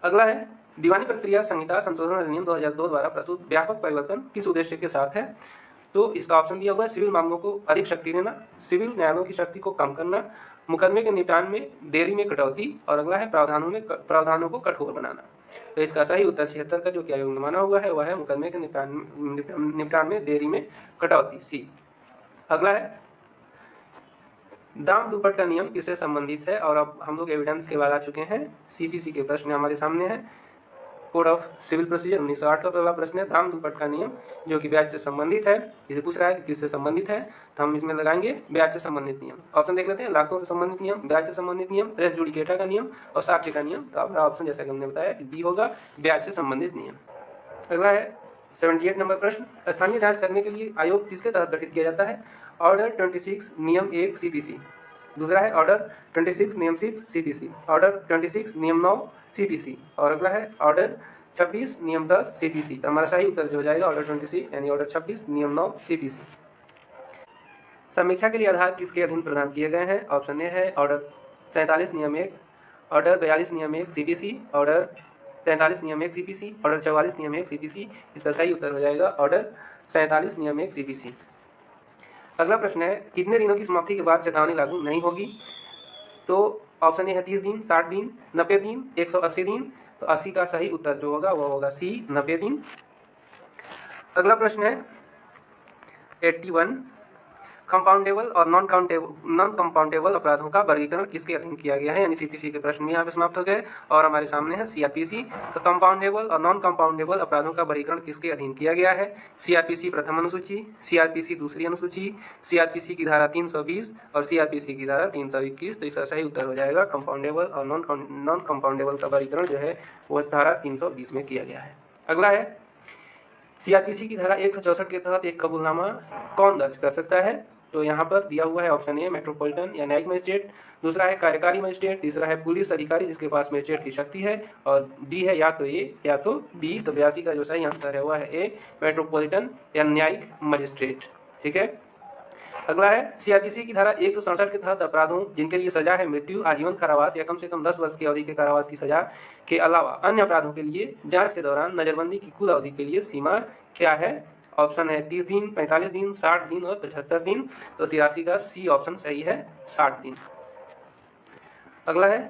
अगला है दीवानी प्रक्रिया संहिता संशोधन अधिनियम 2002 द्वारा प्रस्तुत व्यापक परिवर्तन किस उद्देश्य के साथ है। तो इसका ऑप्शन दिया हुआ है सिविल मामलों को अधिक शक्ति देना, सिविल न्यायालयों की शक्ति को कम करना, मुकदमे के निपटान में देरी में कटौती, और अगला है प्रावधानों को कठोर बनाना। तो इसका सही उत्तर 76 का जो कि आयोग ने माना हुआ है वह है मुकदमे के निपटान में देरी में कटौती, सी। अगला है दाम दुपट्ट का नियम किससे संबंधित है। और अब हम लोग एविडेंस के बाद आ चुके हैं, सीपीसी के प्रश्न हमारे सामने हैं। कोड ऑफ सिविल प्रोसीजर 1908 का पहला प्रश्न है दाम दुपट्ट का नियम जो कि ब्याज से संबंधित है। इसे पूछ रहा है कि किससे संबंधित है, तो हम इसमें लगाएंगे ब्याज से संबंधित नियम। ऑप्शन देख लेते हैं, लागतों से संबंधित नियम, ब्याज से संबंधित नियम, रेस जुडिकेटा का नियम और साक्ष्य का नियम। तो हमारा ऑप्शन जैसा कि हमने बताया कि बी होगा, ब्याज से संबंधित नियम। अगला है 78 नंबर प्रश्न, स्थानीय जांच करने के लिए आयोग किसके तहत गठित किया जाता है। ऑर्डर 26 नियम 1 सीपीसी, दूसरा है ऑर्डर 26 नियम 6 सीपीसी, ऑर्डर 26 नियम 9 सीपीसी, और अगला है ऑर्डर 26 नियम 10 सीपीसी। तो हमारा सही उत्तर जो हो जाएगा ऑर्डर 26 यानी ऑर्डर 26 नियम 9 सीपीसी। समीक्षा के लिए आधार किसके अधीन प्रदान किए गए हैं। ऑप्शन ए है ऑर्डर 47 नियम 1, ऑर्डर 42 नियम 1 सीपीसी, ऑर्डर 43 नियम 1 सीपीसी, ऑर्डर 44 नियम 1 सीपीसी। इसका सही उत्तर हो जाएगा ऑर्डर 47 नियम 1 सीपीसी। अगला प्रश्न है कितने दिनों की समाप्ति के बाद चेतावनी लागू नहीं होगी। तो ऑप्शन ए है 30 दिन, 60 दिन, 90 दिन, 180 दिन। तो 80 का सही उत्तर जो होगा वो होगा सी, 90 दिन। अगला प्रश्न है 81, कंपाउंडेबल और नॉन कंपाउंडेबल अपराधों का वर्गीकरण किसके अधीन किया गया है। यानी सीपीसी के प्रश्न भी यहाँ पे समाप्त हो गए और हमारे सामने है सीआरपीसी। तो कंपाउंडेबल और नॉन कंपाउंडेबल अपराधों का वर्गीकरण किसके अधीन किया गया है। सीआरपीसी प्रथम अनुसूची, सीआरपीसी दूसरी अनुसूची, सीआरपीसी की धारा 320 और सीआरपीसी की धारा 321। तो इसका सही उत्तर हो जाएगा कंपाउंडेबल और नॉन कंपाउंडेबल का वर्गीकरण जो है वो धारा 320 में किया गया है। अगला है सीआरपीसी की धारा 164 के तहत एक कबूलनामा कौन दर्ज कर सकता है? तो यहाँ पर दिया हुआ है ऑप्शन ए मेट्रोपॉलिटन या न्यायिक मजिस्ट्रेट, दूसरा है कार्यकारी मजिस्ट्रेट, तीसरा है पुलिस अधिकारी जिसके पास मजिस्ट्रेट की शक्ति है, और डी है या तो ए या तो बी। तो 82 का जो सही आंसर है वह है ए मेट्रोपॉलिटन या न्यायिक मजिस्ट्रेट। ठीक है। अगला है सीआरपीसी की धारा 167 के तहत अपराधों जिनके लिए सजा है मृत्यु, आजीवन कारावास या कम से कम 10 वर्ष की अवधि के कारावास की सजा के अलावा अन्य अपराधों के लिए जांच के दौरान नजरबंदी की कुल अवधि के लिए सीमा क्या है? ऑप्शन है 30 दिन, 45 दिन, 60 दिन और 75 दिन। तो 83 का सी ऑप्शन सही है, 60 दिन। अगला है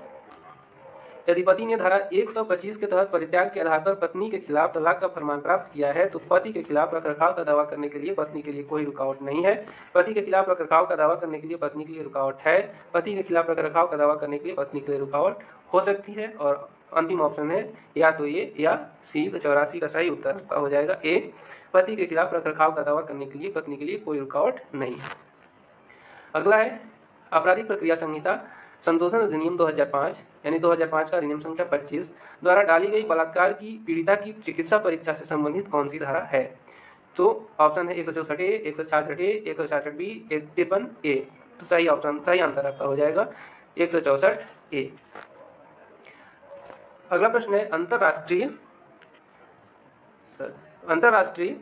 यदि पति ने धारा 125 के तहत परित्याग के आधार पर पत्नी के खिलाफ तलाक का फरमान प्राप्त किया है तो पति के खिलाफ रखरखाव का दावा करने के लिए पत्नी के लिए कोई रुकावट नहीं है। पति के खिलाफ रखरखाव का दावा करने के लिए पत्नी के लिए रुकावट है। पति के खिलाफ रखरखाव का दावा करने के लिए पत्नी के लिए रुकावट हो सकती है। और अंतिम ऑप्शन है या तो ए या सी। तो 84 का सही उत्तर हो जाएगा ए, पति के खिलाफ रखरखाव का दावा करने के लिए पत्नी के लिए कोई रुकावट नहीं है। अगला है आपराधिक प्रक्रिया संहिता संशोधन अधिनियम 2005 यानी 2005 का अधिनियम संख्या 25 द्वारा डाली गई बलात्कार की पीड़िता की चिकित्सा परीक्षा से संबंधित कौन सी धारा है? तो ऑप्शन है 164 ए, 166 ए, 166 बी, 53 ए। तो सही आंसर आपका हो जाएगा 164 ए। अगला प्रश्न है अंतरराष्ट्रीय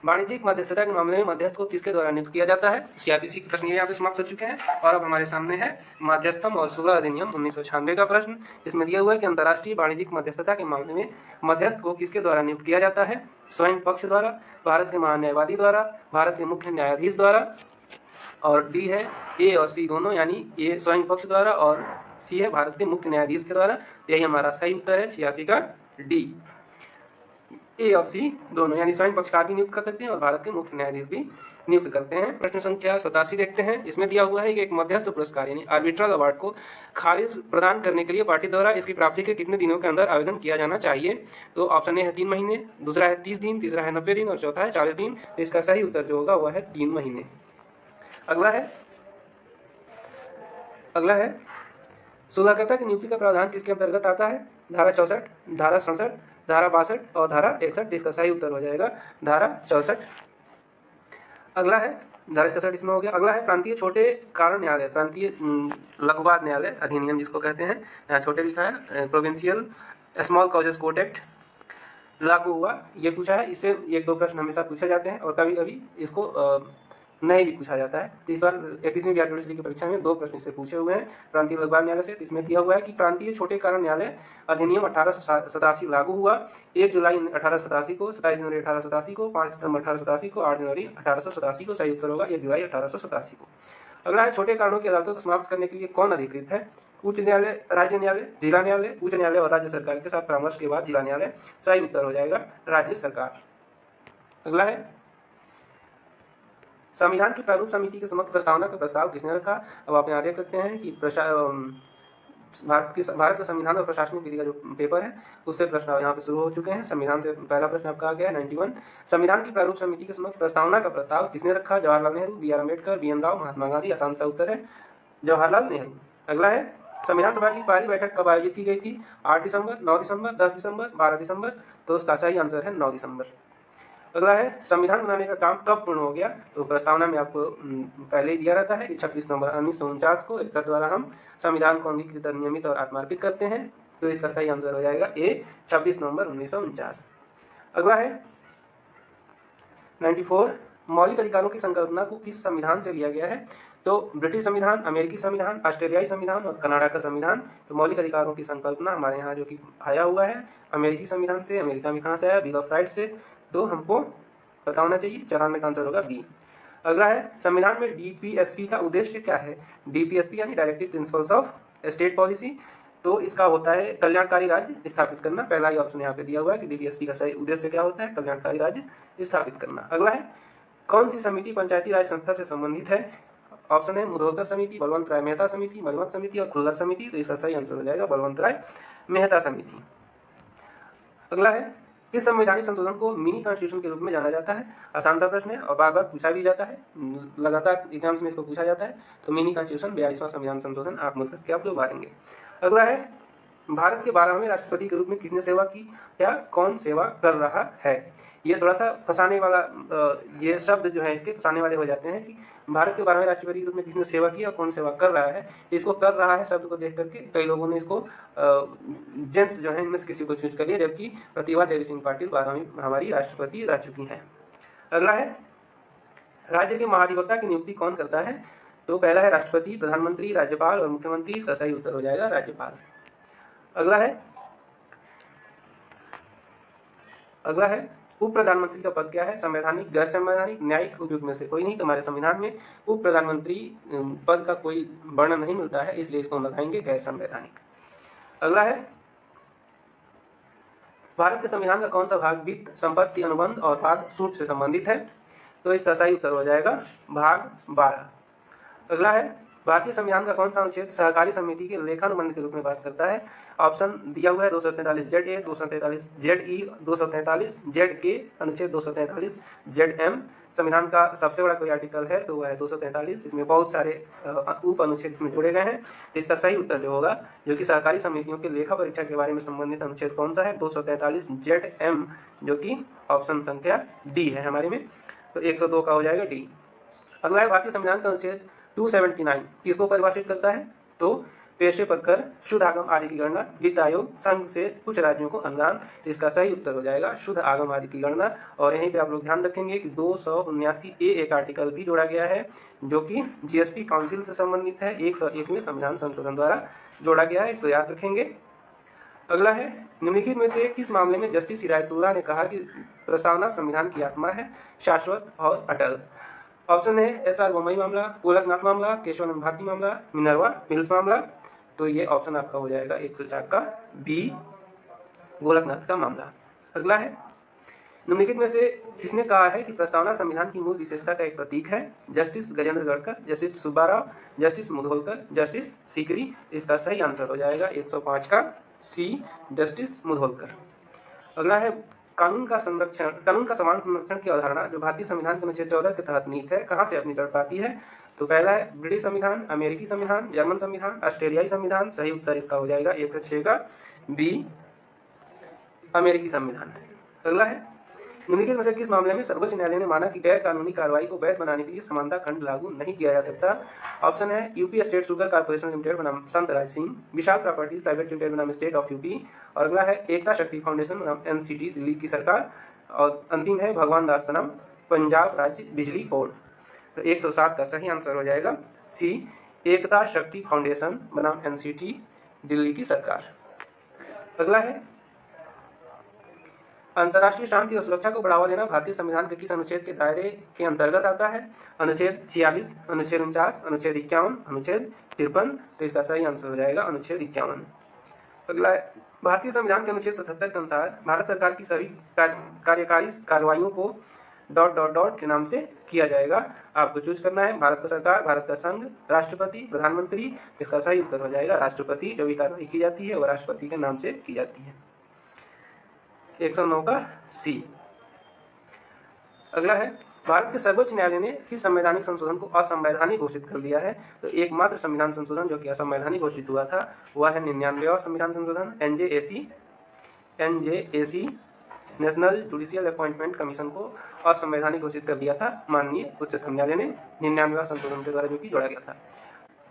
वाणिज्यिक मध्यस्थता के मामले में मध्यस्थ को किसके द्वारा नियुक्त किया जाता है? सीआरपीसी के प्रश्न यहाँ पे समाप्त हो चुके हैं और अब हमारे सामने है मध्यस्थम और सुलह अधिनियम 1996 का प्रश्न। इसमें दिया हुआ है कि अंतर्राष्ट्रीय वाणिज्यिक मध्यस्थता के मामले में मध्यस्थ को किसके द्वारा नियुक्त किया जाता है? स्वयं पक्ष द्वारा, भारत के महान्यायवादी द्वारा, भारत के मुख्य न्यायाधीश द्वारा, और डी है ए और सी दोनों, यानी ए स्वयं पक्ष द्वारा और सी है भारत के मुख्य न्यायाधीश के द्वारा। यही हमारा सही उत्तर है 86 का डी। ए और सी दोनों, यानी स्वयं पक्षकार भी नियुक्त कर सकते हैं और भारत के मुख्य न्यायाधीश भी नियुक्त करते हैं। प्रश्न संख्या 87 देखते हैं। इसमें दिया हुआ है कि एक मध्यस्थ पुरस्कार यानी आर्बिट्रल अवार्ड को खारिज प्रदान करने के लिए पार्टी द्वारा इसकी प्राप्ति के कितने दिनों के अंदर आवेदन किया जाना चाहिए? तो ऑप्शन ए है 3 महीने, दूसरा है 30 दिन, तीसरा है 90 दिन और चौथा है 40 दिन। तो इसका सही उत्तर जो होगा वह है 3 महीने। अगला है सुलहकर्ता की नियुक्ति का प्रावधान किसके अंतर्गत आता है? धारा 64, धारा 67, धारा 62 और धारा 61। इसका सही उत्तर हो जाएगा धारा 64। अगला है धारा 64 इसमें हो गया। अगला है प्रांतीय छोटे कारण न्यायालय, प्रांतीय लघुवाद न्यायालय अधिनियम जिसको कहते हैं, यहाँ छोटे लिखा है, provincial small causes court act लागू हुआ, ये पूछा है। इससे 1-2 प्रश्न हमेशा पूछे जाते हैं और कभी कभी इसको नहीं भी पूछा जाता है। तो इस बार 31वीं बिहार जुडिशरी की परीक्षा में 2 प्रश्न इससे पूछे हुए हैं प्रांतीय लघुवाद न्यायालय से। इसमें दिया हुआ है कि प्रांतीय छोटे कारण न्यायालय अधिनियम 1887 लागू हुआ 1 जुलाई 1887 को, 27 जनवरी 1887 को, 5 सितंबर 1887 को, 8 जनवरी 1887 को। सही उत्तर होगा 1 जुलाई 1887 को। अगला है छोटे कारणों की अदालतों को समाप्त करने के लिए कौन अधिकृत है? उच्च न्यायालय, राज्य न्यायालय, जिला न्यायालय, उच्च न्यायालय और राज्य सरकार के साथ परामर्श के बाद जिला न्यायालय। सही उत्तर हो जाएगा राज्य सरकार। अगला है संविधान की प्रारूप समिति के समक्ष प्रस्तावना का प्रस्ताव किसने रखा? अब आप यहाँ देख सकते हैं कि भारत का संविधान और प्रशासनिक विधि का जो पेपर है उससे प्रश्न यहाँ पे शुरू हो चुके हैं। संविधान से पहला प्रश्न आपका आ गया है 91। संविधान की प्रारूप समिति के समक्ष प्रस्तावना का प्रस्ताव किसने रखा? Jawaharlal Nehru, B R Ambedkar, B N Rau, Mahatma Gandhi. आसान सा उत्तर है जवाहरलाल नेहरू। अगला है संविधान सभा की पहली बैठक कब आयोजित की गई थी? 8 दिसंबर, 9 दिसंबर, 10 दिसंबर, 12 दिसंबर। तो उसका सही आंसर है 9 दिसंबर। अगला है संविधान बनाने का काम कब पूर्ण हो गया? तो प्रस्तावना में आपको पहले ही दिया रहता है कि 26 नवंबर 1949 को इसके द्वारा हम संविधान को अंगीकृत, नियमित और आत्मार्पित करते हैं। तो इसका सही आंसर हो जाएगा ए 26 नवंबर 1949। अगला है 94 मौलिक अधिकारों की संकल्पना को किस संविधान से लिया गया है? तो ब्रिटिश संविधान, अमेरिकी संविधान, ऑस्ट्रेलियाई संविधान और कनाडा का संविधान। तो मौलिक अधिकारों की संकल्पना हमारे यहाँ जो कि आया हुआ है अमेरिकी संविधान से। अमेरिका में कहाँ से आया? बिल ऑफ राइट्स से। तो हमको पता होना चाहिए, 94 का आंसर होगा बी। अगला है संविधान में डीपीएसपी का उद्देश्य क्या है? डीपीएसपी यानी directive principles of state policy. तो इसका होता है कल्याणकारी राज्य स्थापित करना। पहला ही ऑप्शन यहाँ पे दिया हुआ है कि डीपीएसपी का सही उद्देश्य क्या होता है? कल्याणकारी राज्य स्थापित करना। अगला है कौन सी समिति पंचायती राज संस्था से संबंधित है? ऑप्शन है मुधोलकर समिति, बलवंत राय मेहता समिति, मलिमथ समिति और खुल्लर समिति। तो इसका सही आंसर हो जाएगा बलवंत राय मेहता समिति। अगला है किस संवैधानिक संशोधन को मिनी कॉन्स्टिट्यूशन के रूप में जाना जाता है? आसान सा प्रश्न है और बार बार पूछा भी जाता है, लगातार एग्जाम्स में इसको पूछा जाता है। तो मिनी कॉन्स्टिट्यूशन 42वां संविधान संशोधन आप मतलब क्या आप लोग भरेंगे। अगला है भारत के 12वें राष्ट्रपति के रूप में किसने सेवा की या कौन सेवा कर रहा है? ये थोड़ा सा फंसाने वाला ये शब्द जो है इसके फंसाने वाले हो जाते हैं कि भारत के 12वें राष्ट्रपति के रूप में किसने सेवा की और कौन सेवा कर रहा है। इसको कर रहा है शब्द को देख करके कई लोगों ने इसको जेंट्स जो है इनमें से किसी को चूज कर लिया, जबकि प्रतिभा देवी सिंह पाटिल 12वीं हमारी राष्ट्रपति रह चुकी हैं। अगला है राज्य के महाधिवक्ता की नियुक्ति कौन करता है। तो पहला है राष्ट्रपति, प्रधानमंत्री, राज्यपाल और मुख्यमंत्री। इसका सही उत्तर हो जाएगा राज्यपाल। अगला है उप प्रधानमंत्री का पद क्या है। संवैधानिक, गैर संवैधानिक, न्यायिक, उपयुक्त में से कोई नहीं। तो हमारे संविधान में उप प्रधानमंत्री पद का कोई वर्णन नहीं मिलता है, इसलिए इसको हम लगाएंगे गैर संवैधानिक। अगला है भारत के संविधान का कौन सा भाग वित्त, संपत्ति, अनुबंध और पाद सूट से संबंधित है। तो इसका सही उत्तर हो जाएगा भाग 12। अगला है भारतीय संविधान का कौन सा अनुच्छेद सहकारी समिति के लेखानुबंध के रूप में बात करता है। ऑप्शन दिया हुआ है 243ZA, 243ZE, 243ZK, अनुच्छेद 243ZM। संविधान का सबसे बड़ा कोई आर्टिकल है तो वह है 243। इसमें बहुत सारे उप अनुच्छेद इसमें जोड़े गए हैं। तो इसका सही उत्तर जो होगा, जो कि सहकारी समितियों के लेखा परीक्षा के बारे में संबंधित अनुच्छेद कौन सा है, 243ZM, जो कि ऑप्शन संख्या डी है हमारे में। तो 102 का हो जाएगा डी। अगला है भारतीय संविधान का अनुच्छेद 279 किसको परिभाषित करता है। तो पेशे पर कर, शुद्ध आगम आदि की गणना, वित्त आयोग, संघ से कुछ राज्यों को अनुदान। तो इसका सही उत्तर हो जाएगा शुद्ध आगम आदि की गणना। और यहीं पे आप लोग ध्यान रखेंगे कि 279A एक आर्टिकल भी जोड़ा गया है जो कि जीएसटी काउंसिल से संबंधित है। 101 में संविधान संशोधन द्वारा जोड़ा गया है, इसको याद रखेंगे। अगला है निम्नलिखित में से किस मामले में जस्टिस हिदायतुल्लाह ने कहा कि प्रस्तावना संविधान की आत्मा है, शाश्वत और अटल। ऑप्शन है SR बोम्मई मामला, गोलकनाथ मामला, केशवानंद भारती मामला, मिनर्वा मिल्स मामला। तो ये ऑप्शन आपका हो जाएगा 104 का बी, गोलकनाथ का मामला। अगला है निम्नलिखित में से किसने कहा है कि प्रस्तावना संविधान की मूल विशेषता का एक प्रतीक है। Justice Gajendragadkar, justice Subbarao, justice Mudholkar, justice Sikri. इसका सही आंसर हो जाएगा 105 का सी, जस्टिस मुधोलकर। अगला है कानून का समान संरक्षण की अवधारणा जो भारतीय संविधान के अनुच्छेद 14 के तहत नीति है, कहाँ से अपनी जड़ पाती है। तो पहला है ब्रिटिश संविधान, अमेरिकी संविधान, जर्मन संविधान, ऑस्ट्रेलियाई संविधान। सही उत्तर इसका हो जाएगा 106 का बी, अमेरिकी संविधान। अगला है निम्नलिखित में से किस मामले में सर्वोच्च न्यायालय ने माना कि गैर कानूनी कार्रवाई को वैध बनाने के लिए समानता खंड लागू नहीं किया जा सकता। ऑप्शन है UP state sugar corporation limited बनाम संत राज सिंह, विशाल प्रॉपर्टीज प्राइवेट लिमिटेड बनाम स्टेट ऑफ यूपी, और अगला है एकता शक्ति फाउंडेशन बनाम NCT दिल्ली की सरकार, और अंतिम है भगवान दास बनाम पंजाब राज्य बिजली बोर्ड। तो 107 का सही आंसर हो जाएगा सी, एकता शक्ति फाउंडेशन बनाम NCT दिल्ली की सरकार। अगला है अंतर्राष्ट्रीय शांति और सुरक्षा को बढ़ावा देना भारतीय संविधान के किस अनुच्छेद के दायरे के अंतर्गत आता है। अनुच्छेद 46, अनुच्छेद 49, अनुच्छेद 51, अनुच्छेद 53। तो इसका सही आंसर हो जाएगा अनुच्छेद 51। अगला है भारतीय संविधान के अनुच्छेद 77 के अनुसार भारत सरकार की सभी कार्यकारी कार्रवाइयों को ... के नाम से किया जाएगा। आपको चूज करना है भारत का सरकार, भारत का संघ, राष्ट्रपति, प्रधानमंत्री। इसका सही उत्तर हो जाएगा राष्ट्रपति। जो भी कार्रवाई की जाती है वह राष्ट्रपति के नाम से की जाती है। 109 का सी। अगला है भारत के सर्वोच्च न्यायालय ने किस संवैधानिक संशोधन को असंवैधानिक घोषित कर दिया है। तो एकमात्र संविधान संशोधन जो कि असंवैधानिक घोषित हुआ था वह है 99वां संविधान संशोधन। NJAC national judicial appointment commission को असंवैधानिक घोषित कर दिया था माननीय उच्चतम न्यायालय ने 99वां संशोधन के द्वारा, जो कि जोड़ा गया था।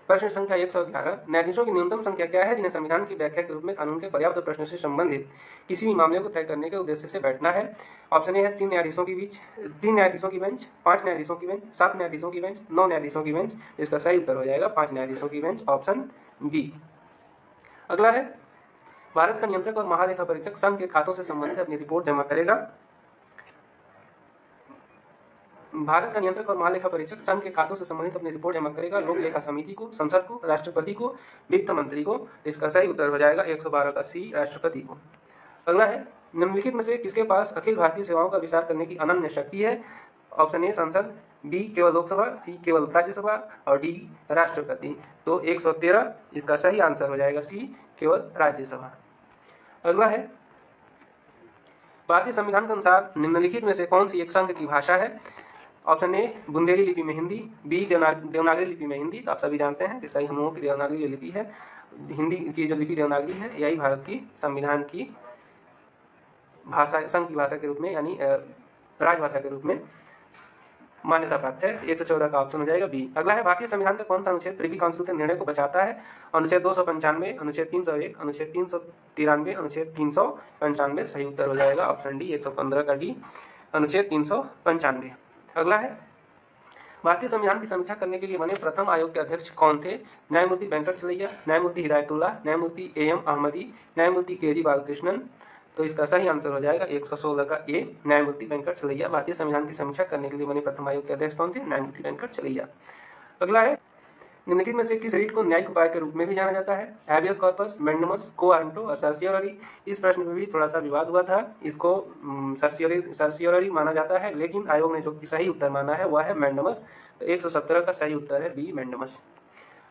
प्रश्न संख्या 111, न्यायाधीशों की न्यूनतम संख्या क्या है जिन्हें संविधान की व्याख्या के रूप में कानून के पर्याप्त प्रश्न से संबंधित किसी भी मामले को तय करने के उद्देश्य से बैठना है। ऑप्शन ए है 3 न्यायाधीशों की बेंच, 5 न्यायाधीशों की बेंच, 7 न्यायाधीशों की बेंच, 9 न्यायाधीशों की बेंच। इसका सही उत्तर हो जाएगा 5 न्यायाधीशों की बेंच, ऑप्शन बी। अगला है भारत का नियंत्रक और महालेखा परीक्षक संघ के खातों से संबंधित अपनी रिपोर्ट जमा करेगा। भारत का नियंत्रक और महालेखा परीक्षक संघ के खातों से संबंधित अपनी रिपोर्ट जमा करेगा लोक लेखा समिति को, संसद को, राष्ट्रपति को, वित्त मंत्री को। इसका सही उत्तर हो जाएगा 112 का सी, राष्ट्रपति को। अगला है निम्नलिखित में से किसके पास अखिल भारतीय सेवाओं का विस्तार करने की अनन्य शक्ति है। ऑप्शन ए संसद, बी केवल लोकसभा, सी केवल राज्यसभा और डी राष्ट्रपति। तो 113 इसका सही आंसर हो जाएगा सी, केवल राज्यसभा। अगला है भारतीय संविधान के अनुसार निम्नलिखित में से कौन सी एक संघ की भाषा है। ऑप्शन ए बुंदेली लिपि में हिंदी, बी देवनागरी लिपि में हिंदी। तो आप सभी जानते हैं कि सही हम लोगों की देवनागरी जो लिपि है, हिंदी की जो लिपि देवनागरी है, यही भारत की संविधान की भाषा, संघ की भाषा के रूप में यानी राजभाषा के रूप में मान्यता प्राप्त है। 114 का ऑप्शन हो जाएगा बी। अगला है भारतीय संविधान का कौन सा अनुच्छेद प्रिवी काउंसिल के निर्णय को बचाता है? अनुच्छेद 295, अनुच्छेद 301, अनुच्छेद 393, अनुच्छेद 395। सही उत्तर हो जाएगा ऑप्शन डी, 115 का डी, अनुच्छेद 395। अगला है भारतीय संविधान की समीक्षा करने के लिए बने प्रथम आयोग के अध्यक्ष कौन थे? न्यायमूर्ति वेंकटचलैया, न्यायमूर्ति हिदायतुल्लाह, न्यायमूर्ति AM अहमदी, न्यायमूर्ति KG बालकृष्णन। तो इसका सही आंसर हो जाएगा 116 का ए, न्यायमूर्ति वेंकटचलैया। भारतीय संविधान की समीक्षा करने के लिए बने प्रथम आयोग के अध्यक्ष कौन थे? न्यायमूर्ति वेंकटचलैया। अगला है निम्नलिखित में से किस रीट को न्यायिक उपाय के रूप में भी जाना जाता है? हैबियस कॉर्पस, मैंडेमस, को वारंटो और सर्सियोररी। इस प्रश्न में भी थोड़ा सा विवाद हुआ था। इसको सर्सियोररी माना जाता है, लेकिन आयोग ने जो सही उत्तर माना है वह है मैंडेमस। तो 117 का सही उत्तर है बी, मैंडेमस।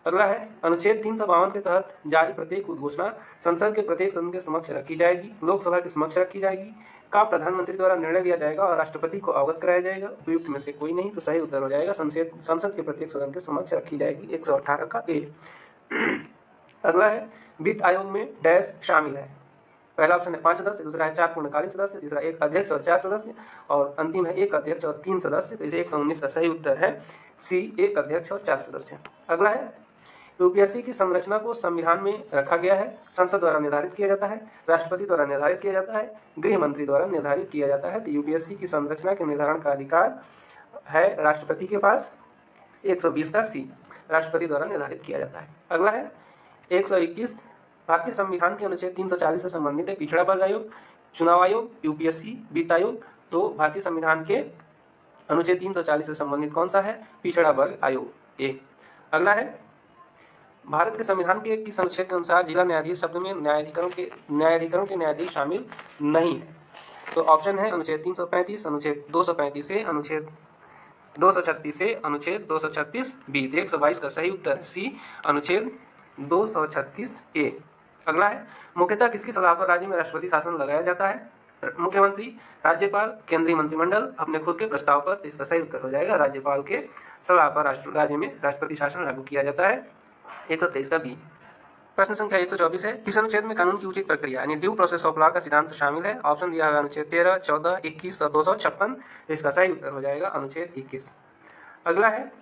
अगला है अनुच्छेद 352 के तहत जारी प्रत्येक उद्घोषणा संसद के प्रत्येक सदन के समक्ष रखी जाएगी, लोकसभा के समक्ष रखी जाएगी, का प्रधानमंत्री द्वारा निर्णय लिया जाएगा और राष्ट्रपति को अवगत कराया जाएगा। उपयुक्त में से कोई नहीं। तो सही उत्तर हो जाएगा संसद के प्रत्येक सदन के समक्ष रखी जाएगी, 118 का ए। अगला है वित्त आयोग में डैश शामिल है? पहला ऑप्शन है 5 सदस्य, दूसरा है 4 पूर्णकालीन सदस्य, तीसरा 1 अध्यक्ष और 4 सदस्य, और अंतिम है 1 अध्यक्ष और 3 सदस्य। तो इसे 119 का सही उत्तर है सी, 1 अध्यक्ष और 4 सदस्य। अगला है यूपीएससी की संरचना को संविधान में रखा गया है, संसद द्वारा निर्धारित किया जाता है, राष्ट्रपति द्वारा निर्धारित किया जाता है, गृह मंत्री द्वारा निर्धारित किया जाता है। तो यूपीएससी की संरचना के निर्धारण का अधिकार है राष्ट्रपति के पास, 120 का सी, राष्ट्रपति द्वारा निर्धारित किया जाता है। अगला है 121 भारतीय संविधान के अनुच्छेद 340 से संबंधित है पिछड़ा वर्ग आयोग, चुनाव आयोग, यूपीएससी, वित्त आयोग। तो भारतीय संविधान के अनुच्छेद 340 से संबंधित कौन सा है? पिछड़ा वर्ग आयोग, ए। अगला है भारत के संविधान के किस अनुच्छेद के अनुसार जिला न्यायाधीश शब्द में न्यायाधिकरण के न्यायाधीश शामिल नहीं है? तो ऑप्शन है अनुच्छेद 335, अनुच्छेद 235 से, अनुच्छेद 236 से, अनुच्छेद 236 बी। 122 का सही उत्तर सी, अनुच्छेद 236 ए। अगला है मुख्यतः किसकी सलाह पर राज्य में राष्ट्रपति शासन लगाया जाता है? मुख्यमंत्री, राज्यपाल, केंद्रीय मंत्रिमंडल, अपने खुद के प्रस्ताव पर। तो इसका सही उत्तर हो जाएगा राज्यपाल के सलाह पर राज्य में राष्ट्रपति शासन लागू किया जाता है, 123 का बी। प्रश्न संख्या 124 है किस अनुच्छेद में कानून की उचित प्रक्रिया यानी ड्यू प्रोसेस ऑफ लॉ का सिद्धांत शामिल है? ऑप्शन दिया है अनुच्छेद 13, 14, 21 और 256। इसका सही उत्तर हो जाएगा अनुच्छेद 21। अगला है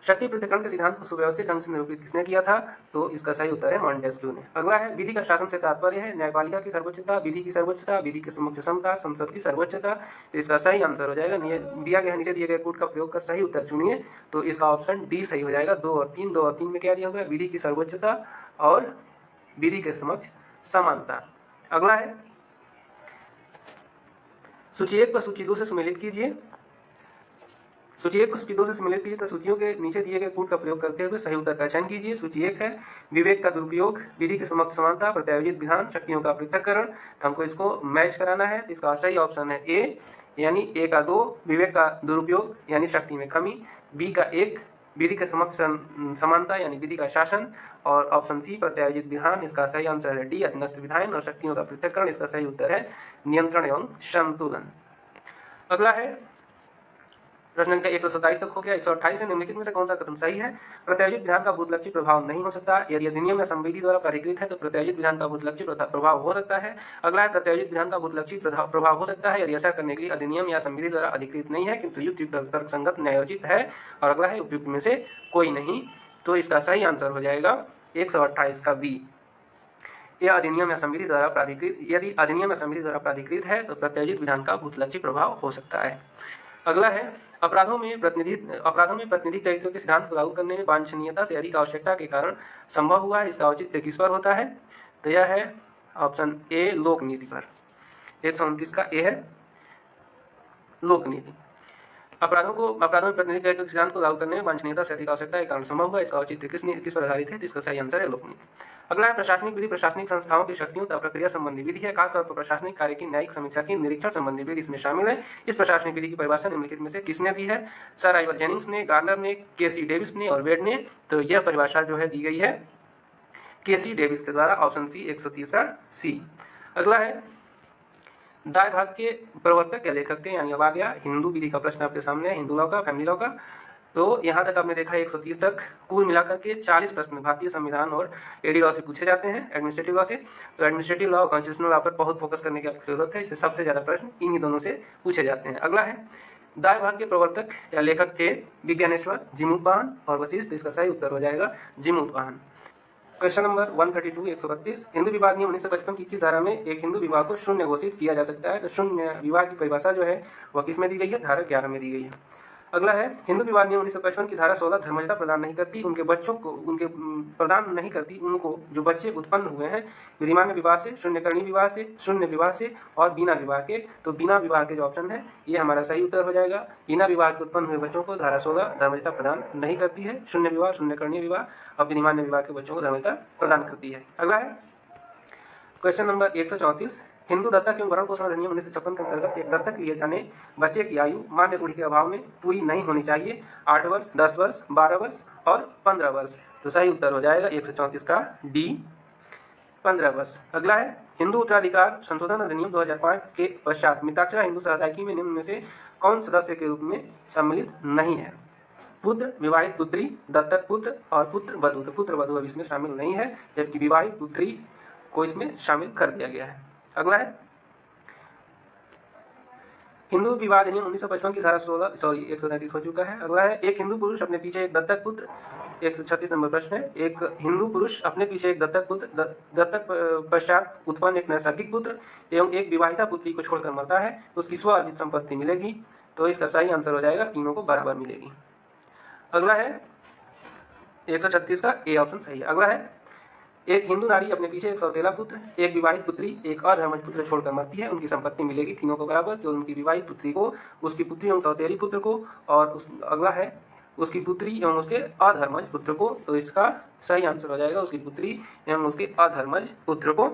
शक्ति पृथक्करण के सिद्धांत को सुव्यवस्थित ढंग से निरूपित किसने किया था? तो इसका सही उत्तर है मॉन्टेस्क्यू ने। अगला है विधि का शासन से तात्पर्य है न्यायपालिका की सर्वोच्चता, विधि की सर्वोच्चता, विधि की समक्ष क्षमता, संसद की सर्वोच्चता। तो इसका सही आंसर हो जाएगा दिया गया नीचे दिए गए कूट का प्रयोग कर सही उत्तर चुनिए। तो इसका ऑप्शन डी सही हो जाएगा। 2 और 3, 2 और 3 में क्या दिया हुआ है? विधि की सर्वोच्चता और विधि के समक्ष समानता। अगला है सूची 1 पर सूची 2 से सम्मिलित कीजिए। सूची 1 को सूची 2 से सम्मिलित कीजिए। तो सूचियों के नीचे दिए गए कूट का प्रयोग करते हुए सही उत्तर का चयन कीजिए। सूची 1 है विवेक का दुरुपयोग, विधि के समक्ष समानता, प्रत्यायोजित विधान, शक्तियों का पृथक्करण। हमको इसको मैच कराना है। तो इसका सही ऑप्शन है ए, यानी ए का 2 विवेक का दुरुपयोग यानी शक्ति में कमी, बी का 1 विधि के समक्ष समानता यानी विधि का शासन, और ऑप्शन सी प्रत्यायोजित विधान। इसका सही आंसर है डी, अधीनस्थ विधान और शक्तियों का पृथक्करण। इसका सही उत्तर है नियंत्रण एवं संतुलन। अगला है प्रश्न संख्या 127 तक हो गया। 128 से निम्नलिखित में से कौन सा कथन सही है? प्रत्यायोजित विधान का भूतलक्षी प्रभाव नहीं हो सकता। यदि अधिनियम या संविधि द्वारा प्राधिकृत है तो प्रत्यायोजित विधान का भूतलक्षी प्रभाव हो सकता है। अगला है प्रत्यायोजित विधान का भूतलक्षी प्रभाव हो सकता है यदि ऐसा करने के लिए अधिनियम या संविधि द्वारा अधिकृत नहीं है किंतु युक्त तर्कसंगत न्यायोचित है। और अगला है उपयुक्त में से कोई नहीं। तो इसका सही आंसर हो जाएगा 128 का बी। यह अधिनियम या संविधि द्वारा प्राधिकृत, यदि अधिनियम या संविधि द्वारा प्राधिकृत है तो प्रत्यायोजित विधान का भूतलक्षी प्रभाव हो सकता है। अगला है अपराधों में प्रतिनिधि दायित्व के सिद्धांत को लागू करने में वांछनीयता से अधिक आवश्यकता के कारण संभव हुआ है। इसका औचित्य किस पर होता है? तो यह है ऑप्शन ए, लोक नीति पर। 129 का ए है लोक नीति। अपराधों में प्रतिनिधि दायित्व के सिद्धांत को लागू करने में वांछनीयता से अधिक आवश्यकता के कारण संभव हुआ। इसका औचित्य किस पर आधारित है? जिसका सही आंसर है लोक नीति। अगला है प्रशासनिक विधि प्रशासनिक संस्थाओं की शक्तियों तथा प्रक्रिया संबंधी विधि है। खासतौर पर प्रशासनिक कार्य की न्यायिक समीक्षा की निरीक्षण संबंधी विधि इसमें शामिल है। इस प्रशासनिक विधि की परिभाषा निम्नलिखित में से किसने दी है? सर आइवर जेनिंग्स ने, गार्नर ने, केसी डेविस ने और वेड ने। तो यह परिभाषा जो है दी गई है केसी डेविस के द्वारा, ऑप्शन सी 130 सी। अगला है दाय भाग के प्रवर्तक या लेखक थे, यानी अब आ गया हिंदू विधि का प्रश्न आपके सामने है, हिंदू लॉ का, फैमिली लॉ का। तो यहाँ तक आपने देखा 130 तक कुल मिलाकर के 40 प्रश्न भारतीय संविधान और एडी लॉ से पूछे जाते हैं, एडमिनिस्ट्रेटिव लॉ से। तो एडमिनिस्ट्रेटिव लॉ और कॉन्स्टिट्यूशनल लॉ पर बहुत फोकस करने की आपको जरूरत है, इससे सबसे ज़्यादा प्रश्न इन्हीं दोनों से पूछे जाते हैं। अगला है, दाय भाग के प्रवर्तक या लेखक थे विज्ञानेश्वर, जीमूतवाहन और वशिष्ठ। तो इसका सही उत्तर हो जाएगा जीमूतवाहन। क्वेश्चन नंबर 132 132 हिंदू विवाह नियम 1955 की किस धारा में एक हिंदू विवाह को शून्य घोषित किया जा सकता है? तो शून्य विवाह की परिभाषा जो है वह किस में दी गई है? धारा 11 में दी गई है। अगला है, हिंदू विवाह नियम 1955 की धारा 16 धर्मजता प्रदान नहीं करती उनके बच्चों को प्रदान नहीं करती उनको जो बच्चे उत्पन्न हुए हैं विधिमान्य विवाह से, शून्यकर्णी विवाह से, शून्य विवाह से और बिना विवाह के। तो बिना विवाह के जो ऑप्शन है ये हमारा सही उत्तर हो जाएगा। बिना विवाह के उत्पन्न हुए बच्चों को धारा 16 धर्मजता प्रदान नहीं करती है। शून्य विवाह, शून्यकर्णी विवाह और विधिमान्य विवाह के बच्चों को धर्मजता प्रदान करती है। अगला है क्वेश्चन नंबर 134 हिंदू दत्तक एवं भरण पोषण अधिनियम 1956 के अंतर्गत एक दत्तक लिए जाने बच्चे की आयु मान्य रूढ़ि के अभाव में पूरी नहीं होनी चाहिए। 8 वर्ष, 10 वर्ष, 12 वर्ष और 15 वर्ष। तो सही उत्तर हो जाएगा 134 का डी, 15 वर्ष। अगला है, हिंदू उत्तराधिकार संशोधन अधिनियम 2005 के पश्चात मिताक्षरा हिंदू सहदायकी में निम्न में से कौन सदस्य के रूप में सम्मिलित नहीं है? पुत्र, विवाहित पुत्री, दत्तक पुत्र और पुत्र वधू। तो पुत्र वधू अब इसमें शामिल नहीं है, जबकि विवाहित पुत्री को इसमें शामिल कर दिया गया है। अगला है, हिंदू विवाह अधिनियम 1955 की धारा 133 हो चुका है। अगला है, एक हिंदू पुरुष अपने पीछे एक दत्तक पुत्र, 136 नंबर प्रश्न है। एक हिंदू पुरुष अपने पीछे एक दत्तक पुत्र, दत्तक पश्चात उत्पन्न एक नैसर्गिक पुत्र एवं एक विवाहिता पुत्री को छोड़कर मरता है तो उसकी स्व अर्जित संपत्ति मिलेगी। तो इसका सही आंसर हो जाएगा, तीनों को बराबर मिलेगी। अगला है 136 का ए ऑप्शन सही है। अगला है, एक हिंदू नारी अपने पीछे एक सौतेला पुत्र, एक विवाहित पुत्री, एक अधर्मज पुत्र छोड़कर मरती है, उनकी संपत्ति मिलेगी तीनों को बराबर। जो उनकी विवाहित पुत्री को, उसकी पुत्री एवं सौतेली पुत्र को और अगला है उसकी पुत्री एवं उसके अधर्मज पुत्र को। तो इसका सही आंसर हो जाएगा उसकी पुत्री एवं उसके अधर्मज पुत्र को।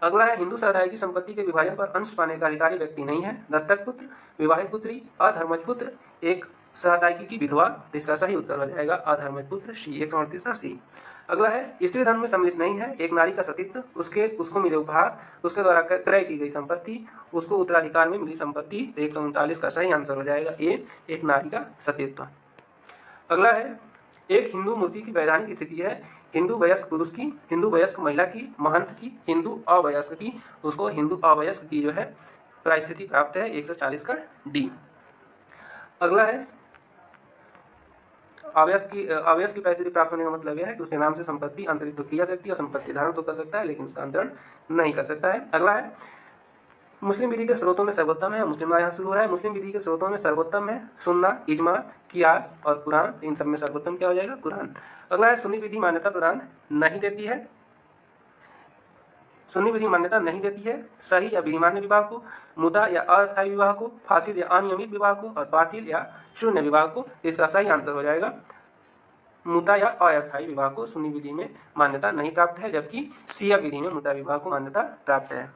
अगला है, हिंदू समुदाय की संपत्ति के विभाजन पर अंश पाने का अधिकारी व्यक्ति नहीं है। दत्तक पुत्र, विवाहित पुत्री, अधर्मज पुत्र, एक सहदायकी की विधवा। तो इसका सही उत्तर हो जाएगा अधर्मज पुत्र, सी, 138 का सी। अगला है, स्त्री धर्म में सम्मिलित नहीं है। एक नारी का सतीत्व, उसको मिले उपहार, उसके द्वारा क्रय की गई संपत्ति, उसको उत्तराधिकार में मिली संपत्ति। 139 का सही आंसर हो जाएगा ए, एक नारी का सतीत्व। अगला है, एक हिंदू मूर्ति की वैधानिक स्थिति है हिंदू वयस्क पुरुष की, हिंदू वयस्क महिला की, महंत की, हिंदू अवयस्क की। उसको हिंदू अवयस्क की जो है परिस्थिति प्राप्त है, 140 का डी। अगला है, अवयस्क की परिस्थिति प्राप्त होने का मतलब यह है कि उसके नाम से संपत्ति अंतरित तो की जा सकती है और संपत्ति धारण तो कर सकता है, लेकिन उसका अंतरण नहीं कर सकता है। अगला है, मुस्लिम विधि के स्रोतों में सर्वोत्तम है। मुस्लिम यहाँ शुरू हो रहा है। मुस्लिम विधि के स्रोतों में सर्वोत्तम है सुन्ना, इजमा, कियास और कुरान। इन सब में सर्वोत्तम क्या हो जाएगा? कुरान। अगला है, सुन्नी विधि मान्यता प्रदान नहीं देती है। सुन्नी विधि मान्यता नहीं देती है सही या विधिमान्य विवाह को, मुदा या अस्थायी विवाह को, फासिद या अनियमित विवाह को और बातिल या शून्य विवाह को। इसका सही आंसर हो जाएगा मुद्दा या अस्थायी विवाह को सुन्नी विधि में मान्यता नहीं प्राप्त है, जबकि शिया विधि में मुद्दा विवाह को मान्यता प्राप्त है।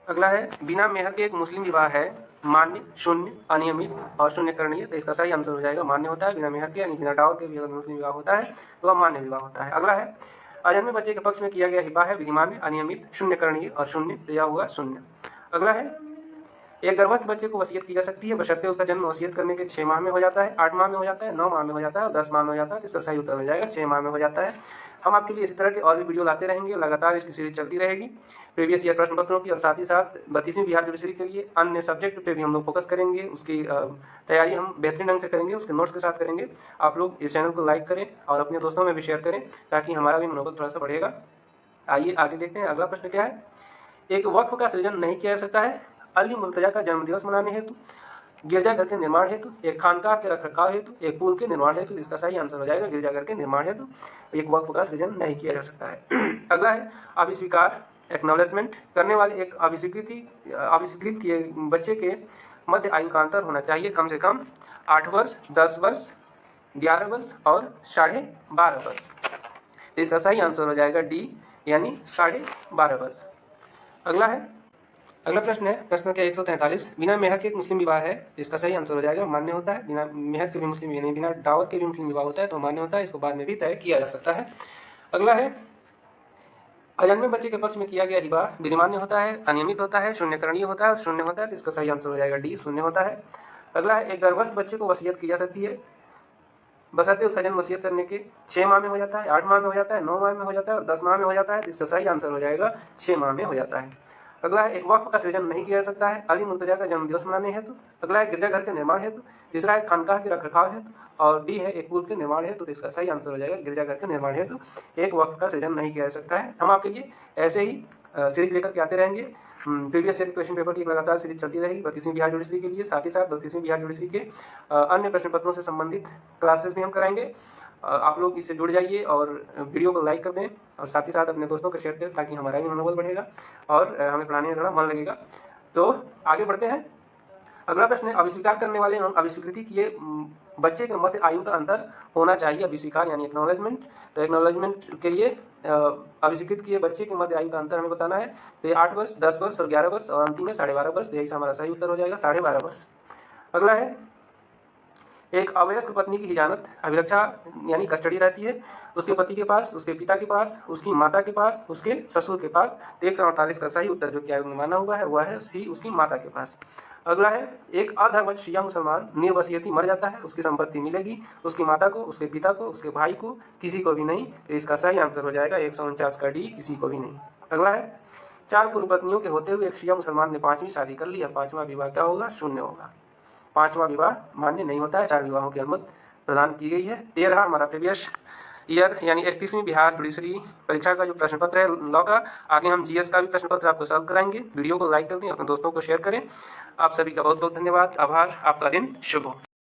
अगला है, बिना मेहर के एक मुस्लिम विवाह है मान्य, शून्य, अनियमित और शून्य करणीय। तो इसका सही आंसर हो जाएगा मान्य होता है। बिना मेहर के यानी बिना डावर के भी अगर मुस्लिम विवाह होता है तो वह मान्य विवाह होता है। अगला है, अजन्मे बच्चे के पक्ष में किया गया हिबा है विधिमान्य, अनियमित, शून्य करणीय और शून्य। तो यह हुआ शून्य। अगला है, एक गर्भस्थ बच्चे को वसीयत की जा सकती है बशर्ते उसका जन्म वसीयत करने के 6 माह में हो जाता है, 8 माह में हो जाता है, 9 माह में हो जाता है और 10 माह में हो जाता है। तो इसका सही उत्तर हो जाएगा 6 माह में हो जाता है। हम आपके लिए इसी तरह के और भी वीडियो लाते रहेंगे, लगातार इसकी सीरीज चलती रहेगी प्रीवियस ईयर प्रश्न पत्रों की, और साथ ही साथ 32वीं बिहार जुडिशरी के लिए अन्य सब्जेक्ट पे भी हम लोग फोकस करेंगे। उसकी तैयारी हम बेहतरीन ढंग से करेंगे, उसके नोट्स के साथ करेंगे। आप लोग इस चैनल को लाइक करें और अपने दोस्तों में भी शेयर करें ताकि हमारा भी मनोबल थोड़ा सा बढ़ेगा। आइए आगे देखते हैं। अगला प्रश्न क्या है, एक वक्फ का सृजन नहीं किया जा सकता है अली मुर्तजा का जन्मदिवस मनाने हेतु, गिरजाघर के निर्माण हेतु, एक खानकाह के रखरखाव हेतु, एक पुल के निर्माण हेतु। इसका सही आंसर हो जाएगा गिरजाघर के निर्माण हेतु एक वक्फ का सृजन नहीं किया जा सकता है। अगला है, अभिस्वीकार एक्नॉलेजमेंट करने वाले एक अभिस्वीकृत किए बच्चे के मध्य आयु का अंतर होना चाहिए कम से कम 8 वर्ष, 10 वर्ष, 11 वर्ष और 12.5 वर्ष। इसका सही आंसर हो जाएगा डी, यानी 12.5 वर्ष। अगला है, अगला प्रश्न है प्रश्न के 143, बिना मेहर के एक मुस्लिम विवाह है। इसका सही आंसर हो जाएगा मान्य होता है। बिना मेहर के भी मुस्लिम, यानी बिना दावत के भी मुस्लिम विवाह होता है तो मान्य होता है। इसको बाद में भी तय किया जा सकता है। अगला है, अजन्मे बच्चे के पक्ष में किया गया हिबा विधिमान्य होता है, अनियमित होता है, शून्यकरणीय होता है और शून्य होता है। तो इसका सही आंसर हो जाएगा डी, शून्य होता है। अगला है, एक गर्भस्थ बच्चे को वसीयत की जा सकती है बशर्ते उसका जन्म वसीयत करने के 6 माह में हो जाता है, 8 माह में हो जाता है, 9 माह में हो जाता है और 10 माह में हो जाता है। इसका सही आंसर हो जाएगा 6 माह में हो जाता है। अगला है, एक वक्फ का सृजन नहीं किया जा सकता है अली मुर्तजा का जन्मदिवस मनाने हेतु। अगला है, गिरजाघर के निर्माण हेतु। तीसरा है, खानकाह के रखरखाव हेतु। और डी है, एक पुल के निर्माण हेतु। तो इसका सही आंसर हो जाएगा गिरजाघर के निर्माण हेतु एक वक्फ का सृजन नहीं किया जा सकता है। हम आपके लिए ऐसे ही सीरीज लेकर के आते रहेंगे। प्रीवियस ईयर क्वेश्चन पेपर की लगातार सीरीज चलती रहेगी 32वीं बिहार जुडिशरी के लिए। साथ ही साथ 32वीं बिहार जुडिशरी के अन्य प्रश्न पत्रों से संबंधित क्लासेस भी हम कराएंगे। आप लोग इससे जुड़ जाइए और वीडियो को लाइक कर दें और साथ ही साथ अपने दोस्तों को शेयर करें ताकि हमारा भी मनोबल बढ़ेगा और हमें पढ़ाने में थोड़ा मन लगेगा। तो आगे बढ़ते हैं। अगला प्रश्न है, अभिस्वीकार करने वाले एवं अभिस्वीकृति किए बच्चे के मध्य आयु का अंतर होना चाहिए। अभिस्वीकार यानी एक्नॉलेजमेंट। तो एक्नॉलेजमेंट के लिए अभिस्वीकृत किए बच्चे के मध्य आयु का अंतर हमें बताना है। तो ये 8 वर्ष, 10 वर्ष और 11 वर्ष और अंतिम में 12.5 वर्ष। तो यही हमारा सही उत्तर हो जाएगा 12.5 वर्ष। अगला है, एक अवयस्क पत्नी की हिजानत अभिरक्षा यानी कस्टडी रहती है उसके पति के पास, उसके पिता के पास, उसकी माता के पास, उसके ससुर के पास। 148 का सही उत्तर जो कि आयोग ने माना हुआ है वह है सी, उसकी माता के पास। अगला है, एक अधर्मज शिया मुसलमान निर्वसियती मर जाता है उसकी संपत्ति मिलेगी उसकी माता को, उसके पिता को, उसके भाई को, किसी को भी नहीं। तो इसका सही आंसर हो जाएगा 149 का डी, किसी को भी नहीं। अगला है, 4 पूर्व पत्नियों के होते हुए एक शिया मुसलमान ने 5वीं शादी कर ली। 5वां विवाह क्या होगा? शून्य होगा। 5वां विवाह मान्य नहीं होता है। 4 विवाहों की अनुमति प्रदान की गई है। ये रहा हमारा प्रीवियस ईयर यानी 31वीं बिहार जुडिशरी परीक्षा का जो प्रश्न पत्र है लॉ का। आगे हम जीएस का भी प्रश्न पत्र आपको सॉल्व कराएंगे। वीडियो को लाइक कर दें, अपने दोस्तों को शेयर करें। आप सभी का बहुत बहुत धन्यवाद, आभार। आपका दिन शुभ हो।